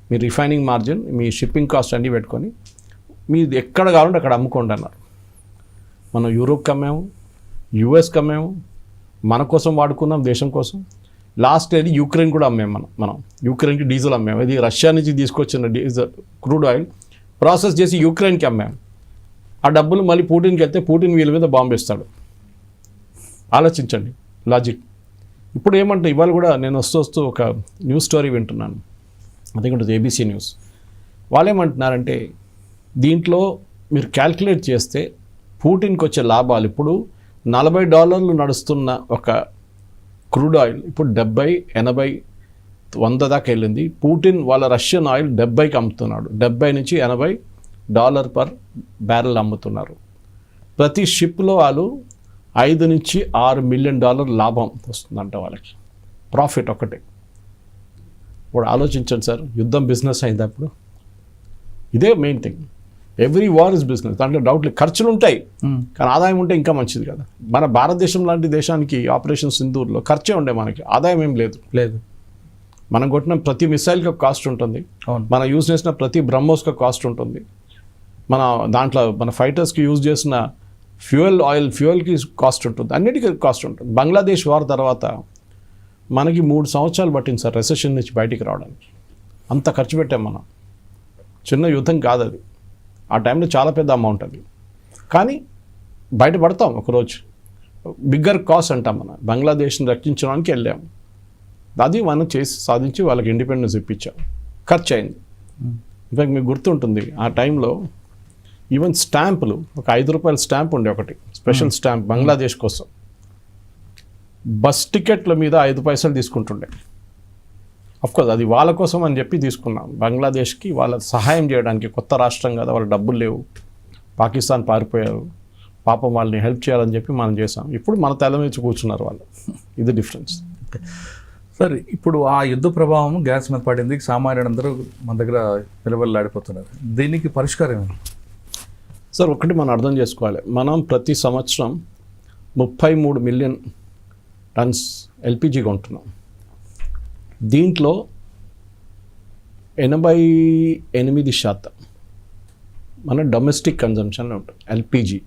మీ రిఫైనింగ్ మార్జిన్, మీ షిప్పింగ్ కాస్ట్ అన్నీ పెట్టుకొని మీరు ఎక్కడ కావాలంటే అక్కడ అమ్ముకోండి అన్నారు. మనం యూరోప్కి అమ్మాము, యూఎస్కి అమ్మాము, మన కోసం వాడుకున్నాం దేశం కోసం. లాస్ట్ ఇయర్ యూక్రెయిన్ కూడా అమ్మాము. మనం యూక్రెయిన్కి డీజిల్ అమ్మాము. ఇది రష్యా నుంచి తీసుకొచ్చిన డీజిల్ క్రూడ్ ఆయిల్ ప్రాసెస్ చేసి యూక్రెయిన్కి అమ్మాము. ఆ డబ్బులు మళ్ళీ పుటిన్కి వెళ్తే పుటిన్ వీళ్ళ మీద బాంబు వేస్తాడు. ఆలోచించండి లాజిక్. ఇప్పుడు ఏమంటే ఇవాళ కూడా నేను వస్తూ ఒక న్యూస్ స్టోరీ వింటున్నాను, అది కూడా ఏబీసీ న్యూస్. వాళ్ళు ఏమంటున్నారంటే దీంట్లో మీరు క్యాల్కులేట్ చేస్తే పుటిన్కి వచ్చే లాభాలు ఇప్పుడు $40 నడుస్తున్న ఒక క్రూడ్ ఆయిల్ ఇప్పుడు 70, 80, 100 దాకా వెళ్ళింది. పుటిన్ వాళ్ళ రష్యన్ ఆయిల్ 70కి అమ్ముతున్నాడు. 70 నుంచి $80 పర్ బ్యారెల్ అమ్ముతున్నారు. ప్రతి షిప్లో వాళ్ళు $5 నుంచి $6 మిలియన్ లాభం వస్తుందంట వాళ్ళకి, ప్రాఫిట్ ఒకటే. ఇప్పుడు ఆలోచించండి సార్, యుద్ధం బిజినెస్ అయింది అప్పుడు. ఇదే main thing. Every war is business. దాంట్లో డౌట్ లేదు, ఖర్చులు ఉంటాయి కానీ ఆదాయం ఉంటే ఇంకా మంచిది కదా. మన భారతదేశం లాంటి దేశానికి ఆపరేషన్ సింధూర్లో ఖర్చే ఉండే, మనకి ఆదాయం ఏం లేదు. మనం కొట్టిన ప్రతి మిసైల్కి ఒక కాస్ట్ ఉంటుంది, మనం యూజ్ చేసిన ప్రతి బ్రహ్మోస్కి కాస్ట్ ఉంటుంది, మన దాంట్లో మన ఫైటర్స్కి యూజ్ చేసిన ఫ్యూయల్కి కాస్ట్ ఉంటుంది, అన్నిటికీ కాస్ట్ ఉంటుంది. బంగ్లాదేశ్ వార్ తర్వాత మనకి 3 సంవత్సరాలు పట్టింది సార్ రెసెషన్ నుంచి బయటికి రావడానికి. అంత ఖర్చు పెట్టాం మనం. చిన్న యుద్ధం కాదు అది, ఆ టైంలో చాలా పెద్ద అమౌంట్ అది. కానీ బయటపడతాం ఒకరోజు. బిగ్గర్ కాస్ అంటాం, మనం బంగ్లాదేశ్ని రక్షించడానికి వెళ్ళాము, అది మనం చేసి సాధించి వాళ్ళకి ఇండిపెండెన్స్ ఇప్పించాం. ఖర్చు అయింది. ఇన్ఫాక్ట్ మీకు గుర్తుంటుంది ఆ టైంలో ఈవెన్ స్టాంపులు, ఒక ₹5 స్టాంప్ ఉండే, ఒకటి స్పెషల్ స్టాంప్ బంగ్లాదేశ్ కోసం. బస్ టికెట్ల మీద 5 పైసలు తీసుకుంటుండే. అఫ్కోర్స్ అది వాళ్ళ కోసం అని చెప్పి తీసుకున్నాం, బంగ్లాదేశ్కి వాళ్ళ సహాయం చేయడానికి. కొత్త రాష్ట్రం కదా, వాళ్ళ డబ్బులు లేవు, పాకిస్తాన్ పారిపోయారు, పాపం వాళ్ళని హెల్ప్ చేయాలని చెప్పి మనం చేసాం. ఇప్పుడు మన తల మీద కూర్చున్నారు వాళ్ళు. ఇది డిఫరెన్స్. సార్, ఇప్పుడు ఆ యుద్ధ ప్రభావం గ్యాస్ మీద పడింది, సామాన్యులందరూ మన దగ్గర నిలబడలాడిపోతున్నారు. దీనికి పరిష్కారం ఏమి? సార్, ఒకటి మనం అర్థం చేసుకోవాలి, మనం ప్రతి సంవత్సరం 33 మిలియన్ టన్స్ ఎల్పిజి కొంటున్నాం. దీంట్లో 88% మన డొమెస్టిక్ కన్జంప్షన్లో ఉంటుంది ఎల్పిజి.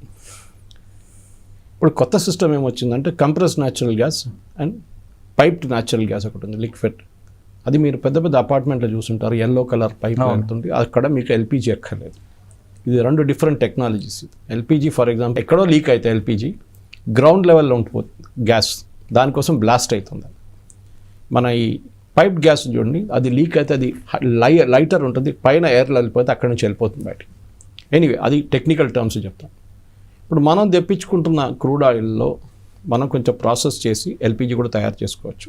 ఇప్పుడు కొత్త సిస్టమ్ ఏమొచ్చిందంటే compress natural gas and piped natural gas ఒకటి ఉంది, లిక్విడ్. అది మీరు పెద్ద పెద్ద అపార్ట్మెంట్లో చూసుంటారు, ఎల్లో కలర్ పైప్ వెళ్తుంది, అక్కడ మీకు ఎల్పిజి ఎక్కర్లేదు. ఇది 2 different technologies. LPG for example ఎక్కడో లీక్ అయితే ఎల్పిజి గ్రౌండ్ లెవెల్లో ఉండిపోతుంది గ్యాస్, దానికోసం బ్లాస్ట్ అవుతుంది. మన ఈ పైప్ గ్యాస్ చూడండి, అది లీక్ అయితే అది లైటర్ ఉంటుంది, పైన ఎయిర్లో వెళ్ళిపోతే అక్కడి నుంచి వెళ్ళిపోతుంది బయటికి. ఎనీవే, అది టెక్నికల్ టర్మ్స్ చెప్తాం. ఇప్పుడు మనం తెప్పించుకుంటున్న క్రూడ్ ఆయిల్లో మనం కొంచెం ప్రాసెస్ చేసి ఎల్పిజి కూడా తయారు చేసుకోవచ్చు,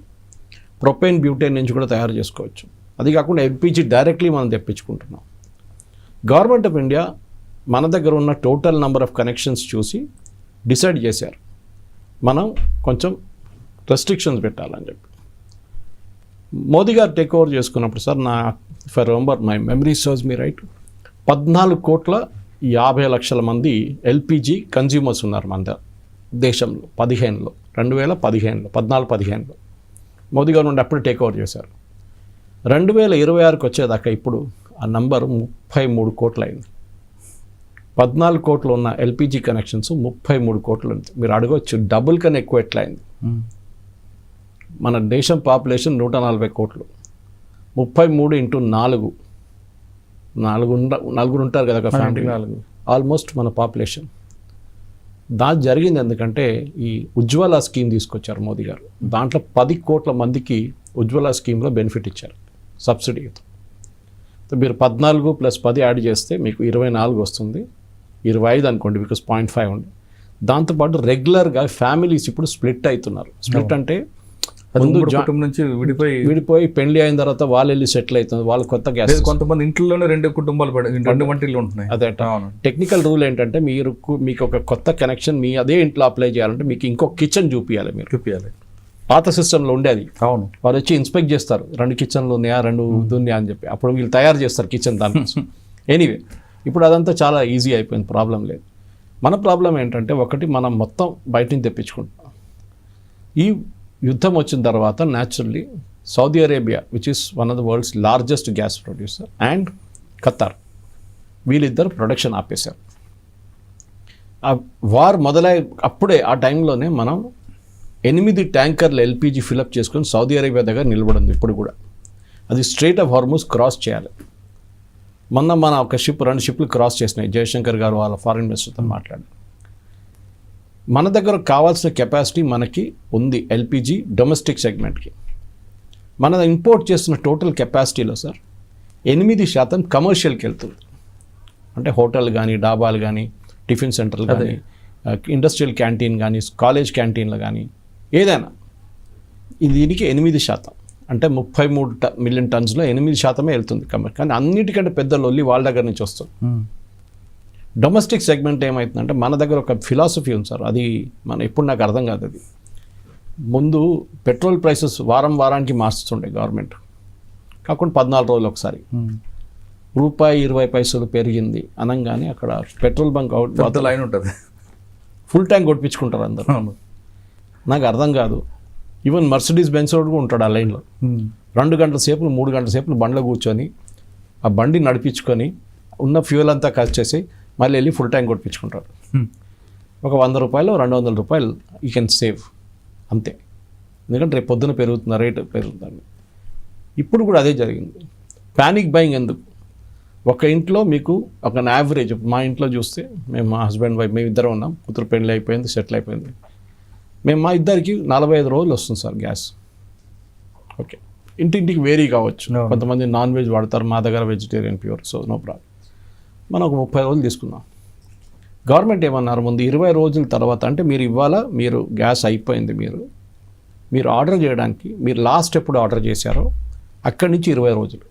ప్రొపేన్ బ్యూటేన్ నుంచి కూడా తయారు చేసుకోవచ్చు. అది కాకుండా ఎల్పిజి డైరెక్ట్లీ మనం తెప్పించుకుంటున్నాం. గవర్నమెంట్ ఆఫ్ ఇండియా మన దగ్గర ఉన్న టోటల్ నెంబర్ ఆఫ్ కనెక్షన్స్ చూసి డిసైడ్ చేశారు మనం కొంచెం రెస్ట్రిక్షన్స్ పెట్టాలని చెప్పి. మోదీ గారు టేక్ ఓవర్ చేసుకున్నప్పుడు సార్, నా if I remember my memory serves me right, 14,50,00,000 మంది ఎల్పిజి కన్జ్యూమర్స్ ఉన్నారు మన దేశంలో 2015లో మోదీ గవర్నమెంట్ అప్పుడు టేక్ ఓవర్ చేశారు. 2026కి వచ్చేదాకా ఇప్పుడు ఆ నంబర్ 33 కోట్లు అయింది. 14 కోట్లు ఉన్న ఎల్పిజి కనెక్షన్స్ 33 కోట్లు ఉంది. మీరు అడగవచ్చు డబుల్ కన్నా ఎక్కువ ఎట్లా అయింది. మన దేశం పాపులేషన్ 140 కోట్లు, 33 ఇంటూ 4 నలుగురు ఉంటారు కదా ఒక ఫ్యామిలీ, ఆల్మోస్ట్ మన పాపులేషన్. దాని జరిగింది ఎందుకంటే ఈ ఉజ్వల స్కీమ్ తీసుకొచ్చారు మోదీ గారు. దాంట్లో 10 కోట్ల మందికి ఉజ్వల స్కీమ్లో బెనిఫిట్ ఇచ్చారు సబ్సిడీతో. మీరు 14 + 10 యాడ్ చేస్తే మీకు 24 వస్తుంది, 25 అనుకోండి బికాస్ 0.5 ఉంది. దాంతోపాటు రెగ్యులర్గా ఫ్యామిలీస్ ఇప్పుడు స్ప్లిట్ అవుతున్నారు. స్ప్లిట్ అంటే ముందు కుటుంబం నుంచి విడిపోయి పెళ్లి అయిన తర్వాత వాళ్ళు వెళ్ళి సెటిల్ అవుతుంది, వాళ్ళు కొత్త గ్యాస్. కొంతమంది ఇంట్లోనే 2 కుటుంబాలు 2 వంటిల్లు ఉంటున్నాయి. అదే టెక్నికల్ రూల్ ఏంటంటే మీకు ఒక కొత్త కనెక్షన్ మీ అదే ఇంట్లో అప్లై చేయాలంటే మీకు ఇంకో కిచెన్ చూపించాలి. మీరు చూపించాలి. పాత సిస్టంలో ఉండేది. అవును, వాళ్ళు వచ్చి ఇన్స్పెక్ట్ చేస్తారు 2 కిచెన్లు ఉన్నాయా 2 ఉన్నాయా అని చెప్పి. అప్పుడు వీళ్ళు తయారు చేస్తారు కిచెన్ దానికోసం. ఎనీవే ఇప్పుడు అదంతా చాలా ఈజీ అయిపోయింది, ప్రాబ్లం లేదు. మన ప్రాబ్లం ఏంటంటే ఒకటి మనం మొత్తం బయట నుంచి తెప్పించుకుంటున్నాం. ఈ యుద్ధం వచ్చిన తర్వాత naturally Saudi Arabia which is one of the world's largest gas producer and Qatar, వీళ్ళిద్దరు ప్రొడక్షన్ ఆపేశారు. ఆ వార్ మొదలై అప్పుడే ఆ టైంలోనే మనం 8 ట్యాంకర్లు ఎల్పిజి ఫిలప్ చేసుకొని సౌదీ అరేబియా దగ్గర నిలబడింది. ఇప్పుడు కూడా అది స్ట్రైట్ ఆఫ్ హార్మూజ్ క్రాస్ చేయాలి. మన ఒక షిప్ 2 షిప్లు క్రాస్ చేసినాయి. జయశంకర్ గారు వాళ్ళ ఫారిన్ మినిస్టర్తో మాట్లాడి మన దగ్గర కావాల్సిన కెపాసిటీ మనకి ఉంది ఎల్పిజి డొమెస్టిక్ సెగ్మెంట్కి. మన ఇంపోర్ట్ చేస్తున్న టోటల్ కెపాసిటీలో సార్ 8% కమర్షియల్కి వెళ్తుంది. అంటే హోటల్ కానీ, డాబాలు కానీ, టిఫిన్ సెంటర్లు కానీ, ఇండస్ట్రియల్ క్యాంటీన్ కానీ, కాలేజ్ క్యాంటీన్లు కానీ, ఏదైనా దీనికి 8%. అంటే 33 మిలియన్ టన్స్లో 8% వెళ్తుంది కమర్షియల్. కానీ అన్నిటికంటే పెద్ద లొల్లి వాళ్ళ దగ్గర నుంచి వస్తుంది. డొమెస్టిక్ సెగ్మెంట్ ఏమవుతుందంటే మన దగ్గర ఒక ఫిలాసఫీ ఉంది సార్, అది ఎప్పుడు నాకు అర్థం కాదు. అది ముందు పెట్రోల్ ప్రైసెస్ వారానికి మార్చుతుండే గవర్నమెంట్, కాకుండా 14 రోజులు ఒకసారి ₹1.20 పెరిగింది అనగానే అక్కడ పెట్రోల్ బంక్ అవుట్ లైన్ ఉంటుంది, ఫుల్ ట్యాంక్ కొట్టించుకుంటారు అందరూ. నాకు అర్థం కాదు. ఈవెన్ మర్సిడీస్ బెంజ్ కూడా ఉంటాడు ఆ లైన్లో. 2 గంటల సేపు 3 గంటల సేపు బండ్లో కూర్చొని ఆ బండి నడిపించుకొని ఉన్న ఫ్యూయల్ అంతా ఖర్చు చేసి మళ్ళీ వెళ్ళి ఫుల్ ట్యాంక్ కొట్టించుకుంటారు. ఒక ₹100 ₹200 యూ కెన్ సేవ్ అంతే. ఎందుకంటే రేపు పొద్దున పెరుగుతున్న రేటు పెరుగుతుంది. ఇప్పుడు కూడా అదే జరిగింది. ప్యానిక్ బయింగ్ ఎందుకు? ఒక ఇంట్లో మీకు ఒక యావరేజ్, మా ఇంట్లో చూస్తే మేము మా హస్బెండ్ వైఫ్ మేము ఇద్దరం ఉన్నాం. కూతురు పెళ్ళి అయిపోయింది, సెటిల్ అయిపోయింది. మేము మా ఇద్దరికి 45 రోజులు వస్తుంది సార్ గ్యాస్. ఓకే, ఇంటింటికి వేరీ కావచ్చు. కొంతమంది నాన్ వెజ్ వాడతారు, మా దగ్గర vegetarian pure, so no problem. మనం ఒక 30 రోజులు తీసుకుందాం. గవర్నమెంట్ ఏమన్నారు ముందు 20 రోజుల తర్వాత, అంటే మీరు ఇవాళ మీరు గ్యాస్ అయిపోయింది, మీరు ఆర్డర్ చేయడానికి మీరు లాస్ట్ ఎప్పుడు ఆర్డర్ చేశారో అక్కడి నుంచి 20 రోజులు.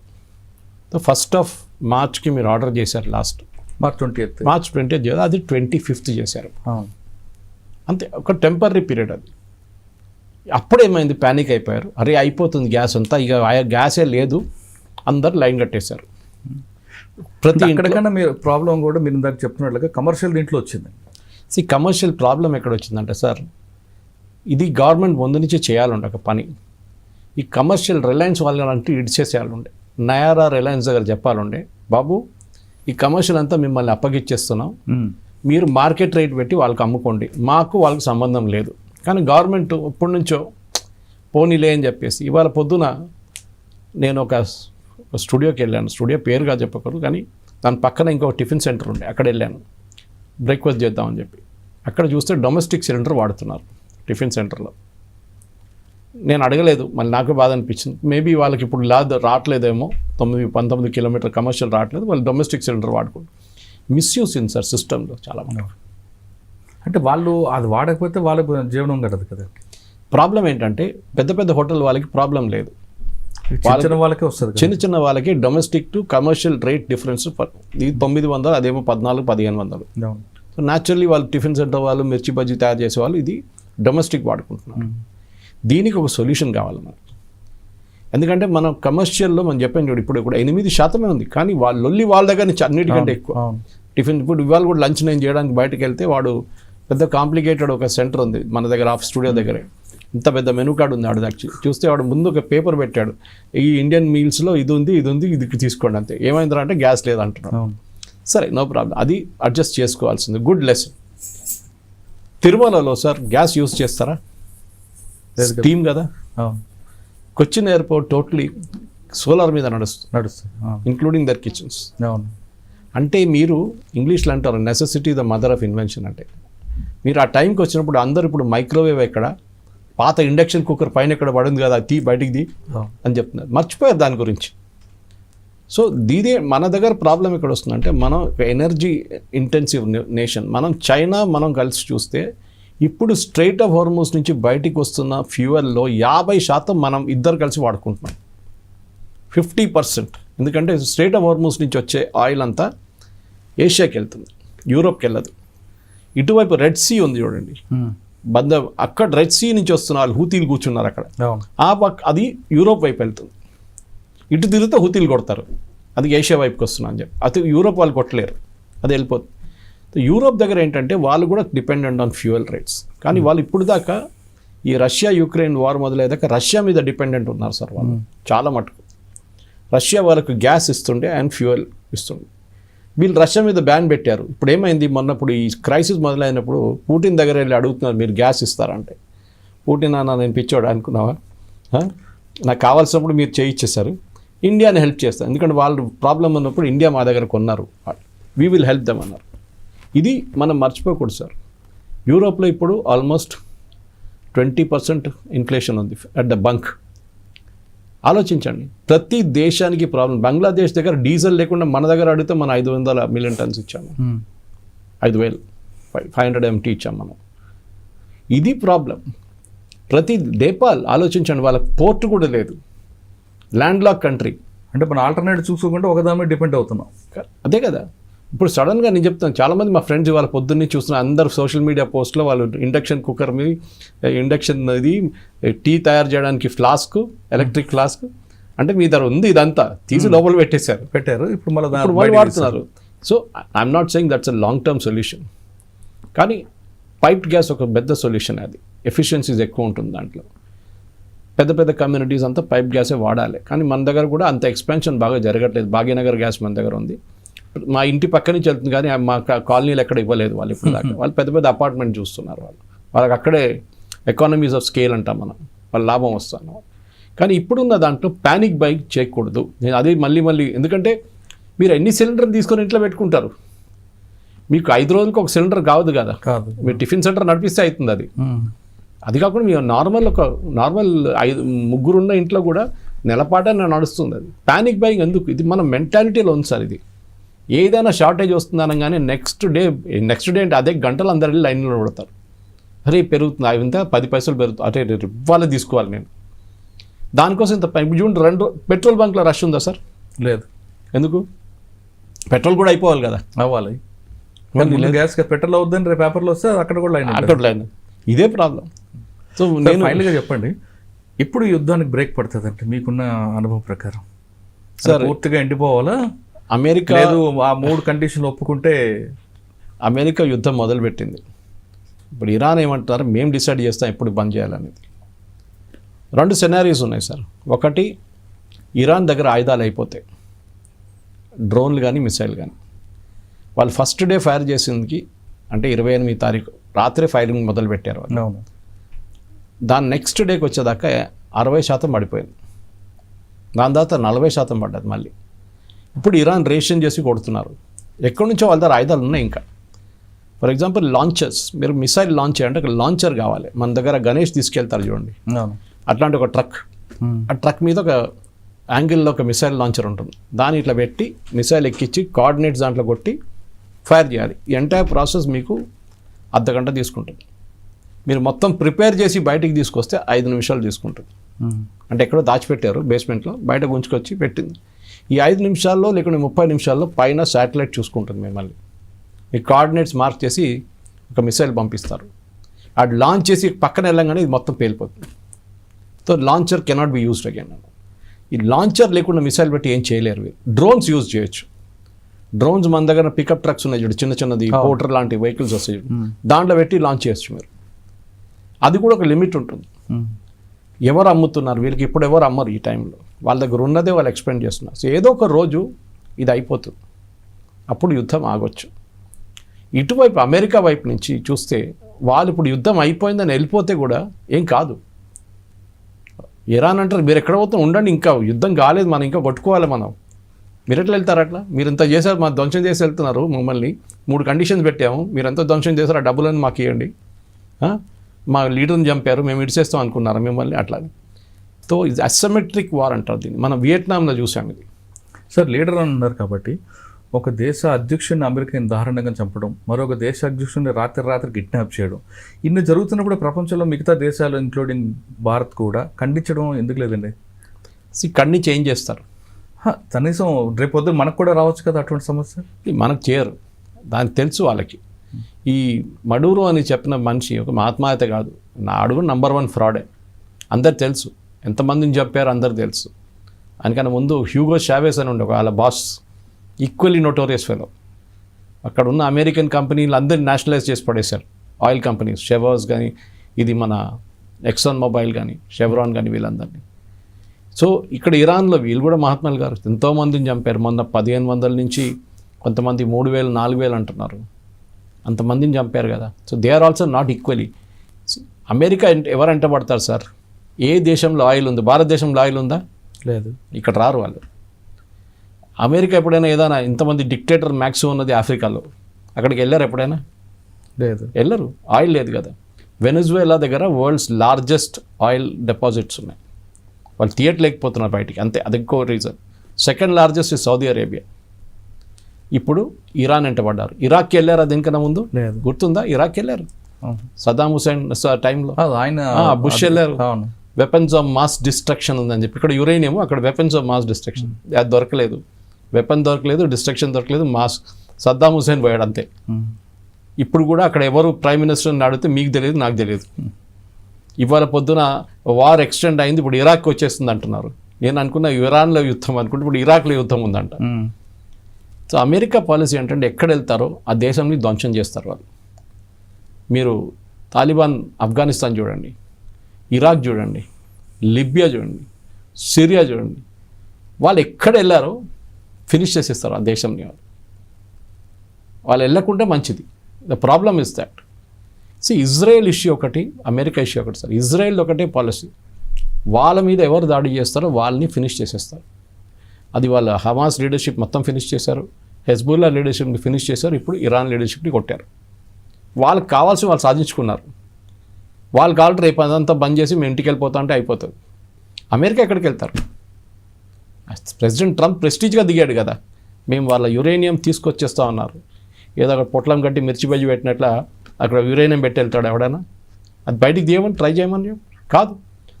సో 1 మార్చ్కి మీరు ఆర్డర్ చేశారు, లాస్ట్ మార్చ్ 20th అది 25th చేశారు. అంతే, ఒక టెంపరీ పీరియడ్ అది. అప్పుడు ఏమైంది, ప్యానిక్ అయిపోయారు. అరే అయిపోతుంది గ్యాస్ అంతా, ఇక గ్యాసే లేదు, అందరు లైన్ కట్టేశారు. ప్రతి ఎక్కడికైనా మీరు ప్రాబ్లం కూడా మీరు ఇందాక చెప్తున్నట్లుగా కమర్షియల్ దీంట్లో వచ్చింది. కమర్షియల్ ప్రాబ్లం ఎక్కడ వచ్చిందంటే సార్, ఇది గవర్నమెంట్ ముందు నుంచి చేయాలండి ఒక పని. ఈ కమర్షియల్ రిలయన్స్ వాళ్ళంటే ఇడిచేసేయాలండే, నయారా రిలయన్స్ దగ్గర చెప్పాలండే, బాబు ఈ కమర్షియల్ అంతా మిమ్మల్ని అప్పగిచ్చేస్తున్నాం, మీరు మార్కెట్ రేట్ పెట్టి వాళ్ళకి అమ్ముకోండి, వాళ్ళకి సంబంధం లేదు. కానీ గవర్నమెంట్ ఇప్పటి నుంచో పోనీలే అని చెప్పేసి, ఇవాళ పొద్దున నేను ఒక స్టూడియోకి వెళ్ళాను. స్టూడియో పేరుగా చెప్పకూడదు, కానీ దాని పక్కన ఇంకో టిఫిన్ సెంటర్ ఉండే, అక్కడ వెళ్ళాను బ్రేక్ఫాస్ట్ చేద్దామని చెప్పి. అక్కడ చూస్తే డొమెస్టిక్ సిలిండర్ వాడుతున్నారు టిఫిన్ సెంటర్లో. నేను అడగలేదు, మళ్ళీ నాకు బాధ అనిపించింది. మేబీ వాళ్ళకి ఇప్పుడు రావట్లేదేమో, 19 కిలోమీటర్ కమర్షియల్ రావట్లేదు, వాళ్ళు డొమెస్టిక్ సిలిండర్ వాడుకుంటారు. మిస్యూస్ ఉంది సార్ సిస్టంలో చాలా మంది. అంటే వాళ్ళు అది వాడకపోతే వాళ్ళ జీవనం గడదు కదా. ప్రాబ్లం ఏంటంటే పెద్ద హోటల్ వాళ్ళకి ప్రాబ్లం లేదు, చిన్న వాళ్ళకే వస్తుంది. చిన్న వాళ్ళకి domestic to commercial rate difference ఇది 900, అదేమో 1400-1500. సో న్యాచురల్లీ వాళ్ళు టిఫిన్ సెంటర్ వాళ్ళు మిర్చి బజ్జీ తయారు చేసేవాళ్ళు ఇది డొమెస్టిక్ వాడుకుంటున్నారు. దీనికి ఒక సొల్యూషన్ కావాలి మనకి. ఎందుకంటే మనం కమర్షియల్లో మనం చెప్పాను చూడు, ఇప్పుడు 8% ఉంది, కానీ వాళ్ళ దగ్గర నుంచి అన్నిటికంటే ఎక్కువ టిఫిన్. ఇప్పుడు ఇవాళ కూడా లంచ్ నేను చేయడానికి బయటకు వెళ్తే వాడు పెద్ద కాంప్లికేటెడ్ ఒక సెంటర్ ఉంది మన దగ్గర, ఆఫ్ స్టూడియో దగ్గరే, ఇంత పెద్ద మెనూ కార్డు ఉంది. వాడు యాక్చువల్లీ చూస్తే వాడు ముందు ఒక పేపర్ పెట్టాడు, ఈ ఇండియన్ మీల్స్లో ఇది ఉంది ఇది తీసుకోండి అంతే. ఏమైందిరా అంటే గ్యాస్ లేదంటున్నాడు. సరే నో ప్రాబ్లం, అది అడ్జస్ట్ చేసుకోవాల్సింది, గుడ్ లెసన్. తిరుమలలో సార్ గ్యాస్ యూస్ చేస్తారా? స్టీమ్ కదా. అవును, కొచ్చిన్ ఎయిర్పోర్ట్ టోటలీ సోలార్ మీద నడుస్తుంది. Including their kitchens. అవును, అంటే మీరు ఇంగ్లీష్లో అంటారు necessity the mother of invention. అంటే మీరు ఆ టైంకి వచ్చినప్పుడు అందరూ ఇప్పుడు మైక్రోవేవ్ ఎక్కడ, పాత ఇండక్షన్ కుక్కర్ పైన ఎక్కడ పడింది కదా, అది బయటికి అని చెప్తున్నారు, మర్చిపోయారు దాని గురించి. సో దీదే మన దగ్గర ప్రాబ్లం ఎక్కడ వస్తుందంటే, మనం ఎనర్జీ ఇంటెన్సివ్ నేషన్. మనం చైనా మనం కలిసి చూస్తే ఇప్పుడు స్ట్రైట్ ఆఫ్ హార్మోస్ నుంచి బయటికి వస్తున్న ఫ్యూయల్లో 50% మనం ఇద్దరు కలిసి వాడుకుంటున్నాం. 50%. ఎందుకంటే స్ట్రైట్ ఆఫ్ హార్మోస్ నుంచి వచ్చే ఆయిల్ అంతా ఏషియాకి వెళ్తుంది, యూరోప్కి వెళ్ళదు. ఇటువైపు రెడ్ సీ ఉంది చూడండి, అక్కడ రెడ్ సీ నుంచి వస్తున్న వాళ్ళు హూతీలు కూర్చున్నారు అక్కడ, ఆ పక్క అది యూరోప్ వైపు వెళ్తుంది. ఇటు తిరిగితే హూతీలు కొడతారు, అది ఏషియా వైపుకి వస్తున్నా అని చెప్పి. అది యూరోప్ వాళ్ళు కొట్టలేరు, అది వెళ్ళిపోతుంది. యూరోప్ దగ్గర ఏంటంటే వాళ్ళు కూడా డిపెండెంట్ ఆన్ ఫ్యూయల్ రేట్స్. కానీ వాళ్ళు ఇప్పుడు దాకా ఈ రష్యా యుక్రెయిన్ వార్ మొదలయ్యాక రష్యా మీద డిపెండెంట్ ఉన్నారు సార్ వాళ్ళు చాలా మటుకు. రష్యా వాళ్ళకు గ్యాస్ ఇస్తుండే అండ్ ఫ్యూయల్ ఇస్తుండే. వీళ్ళు రష్యా మీద బ్యాన్ పెట్టారు. ఇప్పుడు ఏమైంది, మొన్నప్పుడు ఈ క్రైసిస్ మొదలైనప్పుడు పుటిన్ దగ్గర వెళ్ళి అడుగుతున్నారు, మీరు గ్యాస్ ఇస్తారంటే, పుటిన్ అన్న నేను పిచ్చోడు అనుకున్నావా, నాకు కావాల్సినప్పుడు మీరు చేయించేశారు, ఇండియాని హెల్ప్ చేస్తారు, ఎందుకంటే వాళ్ళు ప్రాబ్లం ఉన్నప్పుడు ఇండియా మా దగ్గర కొన్నారు, వీ విల్ హెల్ప్ దెమ్ అన్నారు. ఇది మనం మర్చిపోకూడదు సార్. యూరోప్లో ఇప్పుడు ఆల్మోస్ట్ 20% ఇన్ఫ్లేషన్ ఉంది అట్ ద బంక్. ఆలోచించండి, ప్రతి దేశానికి ప్రాబ్లం. బంగ్లాదేశ్ దగ్గర డీజిల్ లేకుండా మన దగ్గర అడిగితే మనం 500 మిలియన్ టన్స్ ఇచ్చాము, 500 MT ఇచ్చాము మనం. ఇది ప్రాబ్లం. ప్రతి నేపాల్ ఆలోచించండి, వాళ్ళకి పోర్ట్ కూడా లేదు, ల్యాండ్ లాక్ కంట్రీ. అంటే మనం ఆల్టర్నేటివ్ చూసుకోకుండా ఒకదాని మీద డిపెండ్ అవుతున్నాం. అదే కదా. ఇప్పుడు సడన్గా నేను చెప్తాను, చాలామంది మా ఫ్రెండ్స్ వాళ్ళ పొద్దున్నే చూస్తున్న అందరు సోషల్ మీడియా పోస్ట్లో వాళ్ళు ఇండక్షన్ కుక్కర్ మీద, ఇండక్షన్ ఇది టీ తయారు చేయడానికి ఫ్లాస్క్, ఎలక్ట్రిక్ ఫ్లాస్క్, అంటే మీ దగ్గర ఉంది ఇదంతా తీసి లోపల పెట్టారు. ఇప్పుడు వాళ్ళు వాడుతున్నారు. So I'm not saying that's a long term solution, కానీ పైప్డ్ గ్యాస్ ఒక పెద్ద సొల్యూషన్. అది ఎఫిషియన్సీస్ ఎక్కువ ఉంటుంది దాంట్లో. పెద్ద పెద్ద కమ్యూనిటీస్ అంతా పైప్ గ్యాసే వాడాలి. కానీ మన దగ్గర కూడా అంత ఎక్స్పాన్షన్ బాగా జరగట్లేదు. భాగ్యనగర్ గ్యాస్ మన దగ్గర ఉంది, మా ఇంటి పక్క నుంచి వెళ్తుంది, కానీ మా కాలనీలు ఎక్కడ ఇవ్వలేదు వాళ్ళు ఇప్పుడు దాకా. వాళ్ళు పెద్ద పెద్ద అపార్ట్మెంట్ చూస్తున్నారు, వాళ్ళకి అక్కడే ఎకానమీస్ ఆఫ్ స్కేల్ అంటాం మనం, వాళ్ళ లాభం వస్తాను. కానీ ఇప్పుడున్న దాంట్లో ప్యానిక్ బై చేయకూడదు. నేను అదే మళ్ళీ ఎందుకంటే మీరు ఎన్ని సిలిండర్ తీసుకొని ఇంట్లో పెట్టుకుంటారు, మీకు 5 రోజులకు ఒక సిలిండర్ కావద్దు కదా, మీరు టిఫిన్ సెంటర్ నడిపిస్తే అవుతుంది అది. అది కాకుండా మీరు నార్మల్ 3 ఉన్న ఇంట్లో కూడా నెలపాట నడుస్తుంది. అది ప్యానిక్ బయింగ్ ఎందుకు? ఇది మన మెంటాలిటీలో ఉంది సార్. ఇది ఏదైనా షార్టేజ్ వస్తుంది అనగానే నెక్స్ట్ డే అంటే అదే గంటలు అందరి లైన్లో పడతారు. అరే పెరుగుతుంది, అవి ఇంత 10 పైసలు పెరుగుతుంది, అరే ఇవ్వాలి తీసుకోవాలి నేను. దానికోసం ఇంత జూన్ 2 పెట్రోల్ బంక్లో రష్ ఉందా సార్? లేదు. ఎందుకు? పెట్రోల్ కూడా అయిపోవాలి కదా. అవ్వాలి. గ్యాస్ పెట్రోల్ అవుద్దని రేపు పేపర్లో వస్తే అక్కడ కూడా లైన్. ఇదే ప్రాబ్లం. సో నేను ఫైనల్గా చెప్పండి, ఇప్పుడు యుద్ధానికి బ్రేక్ పడుతుంది అంటే మీకున్న అనుభవం ప్రకారం సార్ పూర్తిగా ఎండిపోవాలా? అమెరికా లేదు, ఆ 3 కండిషన్లు ఒప్పుకుంటే అమెరికా యుద్ధం మొదలుపెట్టింది. ఇప్పుడు ఇరాన్ ఏమంటారు, మేము డిసైడ్ చేస్తాం ఎప్పుడు బంద్ చేయాలనేది. 2 సెనారీస్ ఉన్నాయి సార్. ఒకటి, ఇరాన్ దగ్గర ఆయుధాలు అయిపోతాయి, డ్రోన్లు కానీ మిసైల్ కానీ. వాళ్ళు ఫస్ట్ డే ఫైర్ చేసిందికి అంటే 28 తారీఖు రాత్రే ఫైరింగ్ మొదలు పెట్టారు వాళ్ళు. దాని నెక్స్ట్ డేకి వచ్చేదాకా 60% పడిపోయింది, దాని తర్వాత 40% పడ్డది మళ్ళీ. ఇప్పుడు ఇరాన్ రేషన్ చేసి కొడుతున్నారు. ఎక్కడి నుంచో వాళ్ళ దగ్గర ఆయుధాలు ఉన్నాయి. ఇంకా ఫర్ ఎగ్జాంపుల్ లాంచర్స్, మీరు మిసైల్ లాంచ్ చేయాలంటే ఒక లాంచర్ కావాలి. మన దగ్గర గణేష్ తీసుకెళ్తారు చూడండి, అట్లాంటి ఒక ట్రక్, ఆ ట్రక్ మీద ఒక యాంగిల్లో ఒక మిసైల్ లాంచర్ ఉంటుంది. దాన్ని ఇట్లా పెట్టి మిసైల్ ఎక్కించి కోఆర్డినేట్స్ దాంట్లో కొట్టి ఫైర్ చేయాలి. ఈ ఎంటైర్ ప్రాసెస్ మీకు అర్ధగంట తీసుకుంటుంది. మీరు మొత్తం ప్రిపేర్ చేసి బయటికి తీసుకొస్తే 5 నిమిషాలు తీసుకుంటుంది. అంటే ఎక్కడో దాచిపెట్టారు బేస్మెంట్లో, బయట గుంచుకొచ్చి పెట్టింది. ఈ 5 నిమిషాల్లో లేకుంటే 30 నిమిషాల్లో పైన శాటిలైట్ చూసుకుంటుంది మిమ్మల్ని. మీ కోఆర్డినేట్స్ మార్క్ చేసి ఒక మిసైల్ పంపిస్తారు. అది లాంచ్ చేసి పక్కన వెళ్ళంగానే ఇది మొత్తం పేలిపోతుంది. So launcher cannot be used again. ఈ లాంచర్ లేకుండా మిసైల్ పెట్టి ఏం చేయలేరు. మీరు డ్రోన్స్ యూజ్ చేయొచ్చు. డ్రోన్స్ మన దగ్గర పికప్ ట్రక్స్ ఉన్నాయి చూడు, చిన్నది పోర్టర్ లాంటి వెహికల్స్ వస్తాయి, దాంట్లో పెట్టి లాంచ్ చేయొచ్చు మీరు. అది కూడా ఒక లిమిట్ ఉంటుంది. ఎవరు అమ్ముతున్నారు వీళ్ళకి? ఇప్పుడు ఎవరు అమ్మరు ఈ టైంలో. వాళ్ళ దగ్గర ఉన్నదే వాళ్ళు ఎక్స్పెండ్ చేస్తున్నారు. సో ఏదో ఒక రోజు ఇది అయిపోతుంది, అప్పుడు యుద్ధం ఆగొచ్చు. ఇటువైపు అమెరికా వైపు నుంచి చూస్తే వాళ్ళు ఇప్పుడు యుద్ధం అయిపోయిందని వెళ్ళిపోతే కూడా ఏం కాదు. ఇరాన్ అంటారు మీరు ఎక్కడ పోతాం ఉండండి, ఇంకా యుద్ధం కాలేదు, మనం ఇంకా కొట్టుకోవాలి మనం. మీరు ఎట్లా వెళ్తారు అట్లా? మీరు ఇంత చేశారు, మా ధ్వంసం చేసి వెళ్తున్నారు మమ్మల్ని, 3 కండిషన్స్ పెట్టాము, మీరు ఎంత ధ్వంసం చేశారు, ఆ డబ్బులను మాకు ఇవ్వండి, మా లీడర్ని చంపారు, మేము ఇడిచేస్తాం అనుకున్నారు మిమ్మల్ని అట్లా. సో ఇది అసిమెట్రిక్ వార్ అంటారు దీన్ని. మనం వియట్నాంలో చూసాం ఇది. సార్ లీడర్ అని ఉన్నారు కాబట్టి ఒక దేశ అధ్యక్షుడిని అమెరికాని దారుణంగా చంపడం, మరొక దేశ అధ్యక్షుడిని రాత్రి కిడ్నాప్ చేయడం, ఇన్ని జరుగుతున్నప్పుడు ప్రపంచంలో మిగతా దేశాలు ఇంక్లూడింగ్ భారత్ కూడా ఖండించడం ఎందుకు లేదండి? కన్నీ చేంజ్ చేస్తారు. కనీసం రేపు పొద్దున మనకు కూడా రావచ్చు కదా అటువంటి సమస్య. మనకు చేయరు, దానికి తెలుసు వాళ్ళకి. ఈ మడూరో అని చెప్పిన మనిషి ఒక మహాత్మాయత కాదు, నా అడుగు #1 ఫ్రాడే. అందరు తెలుసు, ఎంతమందిని చెప్పారు అందరు తెలుసు. అందుకని ముందు హ్యూగో షావేస్ అని ఉండే వాళ్ళ బాస్, ఈక్వల్లీ నోటోరియస్ ఫెలో. అక్కడ ఉన్న అమెరికన్ కంపెనీలు అందరినీ నేషనలైజ్ చేసి పడేశారు. ఆయిల్ కంపెనీస్, షెవర్స్ కానీ, ఇది మన ఎక్సాన్ మొబైల్ కానీ, షెవ్రాన్ కానీ, వీళ్ళందరినీ. సో ఇక్కడ ఇరాన్లో వీళ్ళు కూడా మహాత్మాలు గారు ఎంతోమందిని చంపారు. మొన్న 1500 నుంచి కొంతమంది 3000, 4000 అంటున్నారు, అంతమందిని చంపారు కదా. So they are also not equally. America ఎవరు ఎంటబడతారు సార్? ఏ దేశంలో ఆయిల్ ఉంది? భారతదేశంలో ఆయిల్ ఉందా? లేదు. ఇక్కడ రారు వాళ్ళు. అమెరికా ఎప్పుడైనా ఏదైనా ఇంతమంది డిక్టేటర్ మ్యాక్సిమం ఉన్నది ఆఫ్రికాలో, అక్కడికి వెళ్ళారు ఎప్పుడైనా? లేదు, వెళ్ళరు. ఆయిల్ లేదు కదా. వెనెజువేలా దగ్గర వరల్డ్స్ లార్జెస్ట్ ఆయిల్ డిపాజిట్స్ ఉన్నాయి, వాళ్ళు తీయట్లేకపోతున్నారు బయటికి, అంతే. అది ఇంకో reason. Second largest Saudi Arabia. ఇప్పుడు ఇరాన్ ఎంటబడ్డారు. ఇరాక్కి వెళ్ళారు దీనికన్నా ముందు? లేదు. గుర్తుందా? ఇరాక్కి వెళ్ళారు సద్దాం హుసేన్ టైంలో, ఆయన బుష్ వెళ్ళారు. వెపన్స్ ఆఫ్ మాస్ డిస్ట్రక్షన్ ఉందని చెప్పి, ఇక్కడ యురేనియం, అక్కడ వెపన్స్ ఆఫ్ మాస్ డిస్ట్రక్షన్. అది దొరకలేదు, వెపన్ దొరకలేదు, డిస్ట్రక్షన్ దొరకలేదు, మాస్. సద్దాం హుసేన్ పోయాడు అంతే. ఇప్పుడు కూడా అక్కడ ఎవరు ప్రైమ్ మినిస్టర్ని అడిగితే మీకు తెలియదు, నాకు తెలియదు. ఇవాళ పొద్దున వార్ ఎక్స్టెండ్ అయింది, ఇప్పుడు ఇరాక్కి వచ్చేస్తుంది అంటున్నారు. నేను అనుకున్న ఇరాన్లో యుద్ధం అనుకుంటే ఇప్పుడు ఇరాక్లో యుద్ధం ఉందంట. సో అమెరికా పాలసీ ఏంటంటే ఎక్కడ వెళ్తారో ఆ దేశాన్ని ధ్వంసం చేస్తారు వాళ్ళు. మీరు తాలిబాన్ ఆఫ్ఘనిస్తాన్ చూడండి, ఇరాక్ చూడండి, లిబియా చూడండి, సిరియా చూడండి, వాళ్ళు ఎక్కడ వెళ్ళారో ఫినిష్ చేసేస్తారు ఆ దేశంని. వాళ్ళు వెళ్ళకుంటే మంచిది. The problem is that. Israel issue ఒకటి, అమెరికా ఇష్యూ ఒకటి సార్. ఇజ్రాయెల్ ఒకటే పాలసీ, వాళ్ళ మీద ఎవరు దాడి చేస్తారో వాళ్ళని ఫినిష్ చేసేస్తారు. అది వాళ్ళ హమాస్ లీడర్షిప్ మొత్తం ఫినిష్ చేశారు, హెజ్బుల్లా లీడర్షిప్ని ఫినిష్ చేశారు, ఇప్పుడు ఇరాన్ లీడర్షిప్ని కొట్టారు. వాళ్ళకి కావాల్సి వాళ్ళు సాధించుకున్నారు. వాళ్ళు కావాలంటే రేపు అదంతా బంద్ చేసి మేము ఇంటికి వెళ్ళిపోతా అంటే అయిపోతుంది. అమెరికా ఎక్కడికి వెళ్తారు? ప్రెసిడెంట్ ట్రంప్ ప్రెస్టీజ్గా దిగాడు కదా, మేము వాళ్ళ యురేనియం తీసుకొచ్చేస్తా ఉన్నారు. ఏదో అక్కడ పొట్లం కట్టి మిర్చి బజ్జి పెట్టినట్ల అక్కడ యురేనియం పెట్టి వెళ్తాడు ఎవడైనా? అది బయటికి తీయమని ట్రై చేయమని కాదు.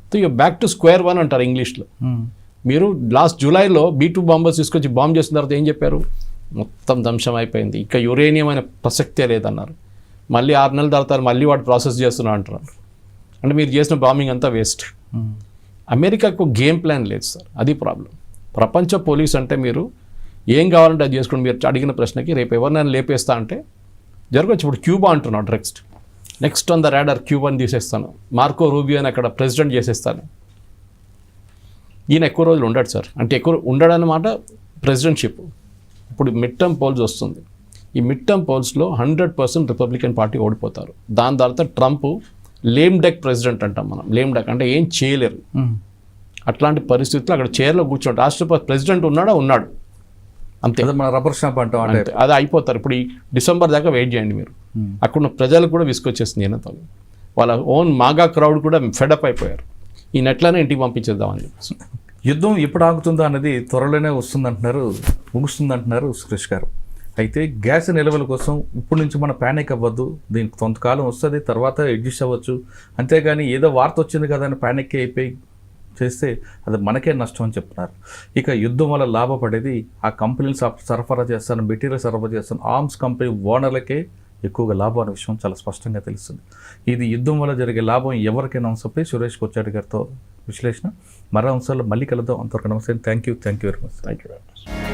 So you back to square one అంటారు ఇంగ్లీష్లో. మీరు లాస్ట్ జూలైలో B-2 బాంబర్స్ తీసుకొచ్చి బాంబ్ చేసిన తర్వాత ఏం చెప్పారు? మొత్తం ధ్వంసం అయిపోయింది, ఇంకా యురేనియం అనే ప్రసక్తే లేదన్నారు. మళ్ళీ 6 నెలల తర్వాత మళ్ళీ వాడు ప్రాసెస్ చేస్తున్నా అంటున్నారు. అంటే మీరు చేసిన బాంబింగ్ అంతా వేస్ట్. అమెరికాకు గేమ్ ప్లాన్ లేదు సార్, అది ప్రాబ్లం. ప్రపంచ పోలీస్ అంటే మీరు ఏం కావాలంటే అది చేసుకోండి. మీరు అడిగిన ప్రశ్నకి రేపు ఎవరినైనా లేపేస్తా అంటే జరగచ్చు. ఇప్పుడు క్యూబా అంటున్నాడు నెక్స్ట్ ఆన్ ద రాడార్, క్యూబాని తీసేస్తాను, మార్కో రూబియో అని అక్కడ ప్రెసిడెంట్ చేసేస్తాను. ఈయన ఎక్కువ రోజులు ఉండడు సార్, అంటే ఎక్కువ ఉండడన్నమాట ప్రెసిడెంట్షిప్. ఇప్పుడు మిడ్ టర్మ్ పోల్స్ వస్తుంది, ఈ మిడ్ టర్మ్ పోల్స్లో 100% రిపబ్లికన్ పార్టీ ఓడిపోతారు. దాని తర్వాత ట్రంప్ లేమ్ డక్ ప్రెసిడెంట్ అంటాం మనం. లేమ్ డక్ అంటే ఏం చేయలేరు. అట్లాంటి పరిస్థితుల్లో అక్కడ చైర్లో కూర్చోండి. రాష్ట్రపతి ప్రెసిడెంట్ ఉన్నాడు అంతే. మన రబ్బర్ స్టాంప్ అంటాం అంటే అది అయిపోతారు. ఇప్పుడు ఈ డిసెంబర్ దాకా వెయిట్ చేయండి మీరు. అక్కడున్న ప్రజలకు కూడా విసుకొచ్చేస్తుంది ఈయనతో. వాళ్ళ ఓన్ మాగా క్రౌడ్ కూడా ఫెడప్ అయిపోయారు. ఈ నెట్లనే ఇంటికి పంపించేద్దామని చెప్పేసి. యుద్ధం ఎప్పుడు ఆగుతుందో అన్నది త్వరలోనే ముగుస్తుందంటున్నారు సురేష్ గారు. అయితే గ్యాస్ నిల్వల కోసం ఇప్పటి నుంచి మనం ప్యానిక్ అవ్వద్దు, దీనికి కొంతకాలం వస్తుంది, తర్వాత అడ్జస్ట్ అవ్వచ్చు. అంతేగాని ఏదో వార్త వచ్చింది కదా అని ప్యానిక్ అయిపోయి చేస్తే అది మనకే నష్టం అని చెప్తున్నారు. ఇక యుద్ధం వల్ల లాభపడేది ఆ కంపెనీలు సరఫరా చేస్తాను, మెటీరియల్ సరఫరా చేస్తాను, ఆర్మ్స్ కంపెనీ ఓనర్లకే ఎక్కువగా లాభం అనే విషయం చాలా స్పష్టంగా తెలుస్తుంది. ఇది యుద్ధం వల్ల జరిగే లాభం ఎవరికైనా అంశంపై సురేష్ కొచ్చాడి గారితో విశ్లేషణ. మరో అంశాల్లో మళ్ళీ కలుద్దాం. అంతవరకు నమస్తే. Thank you very much.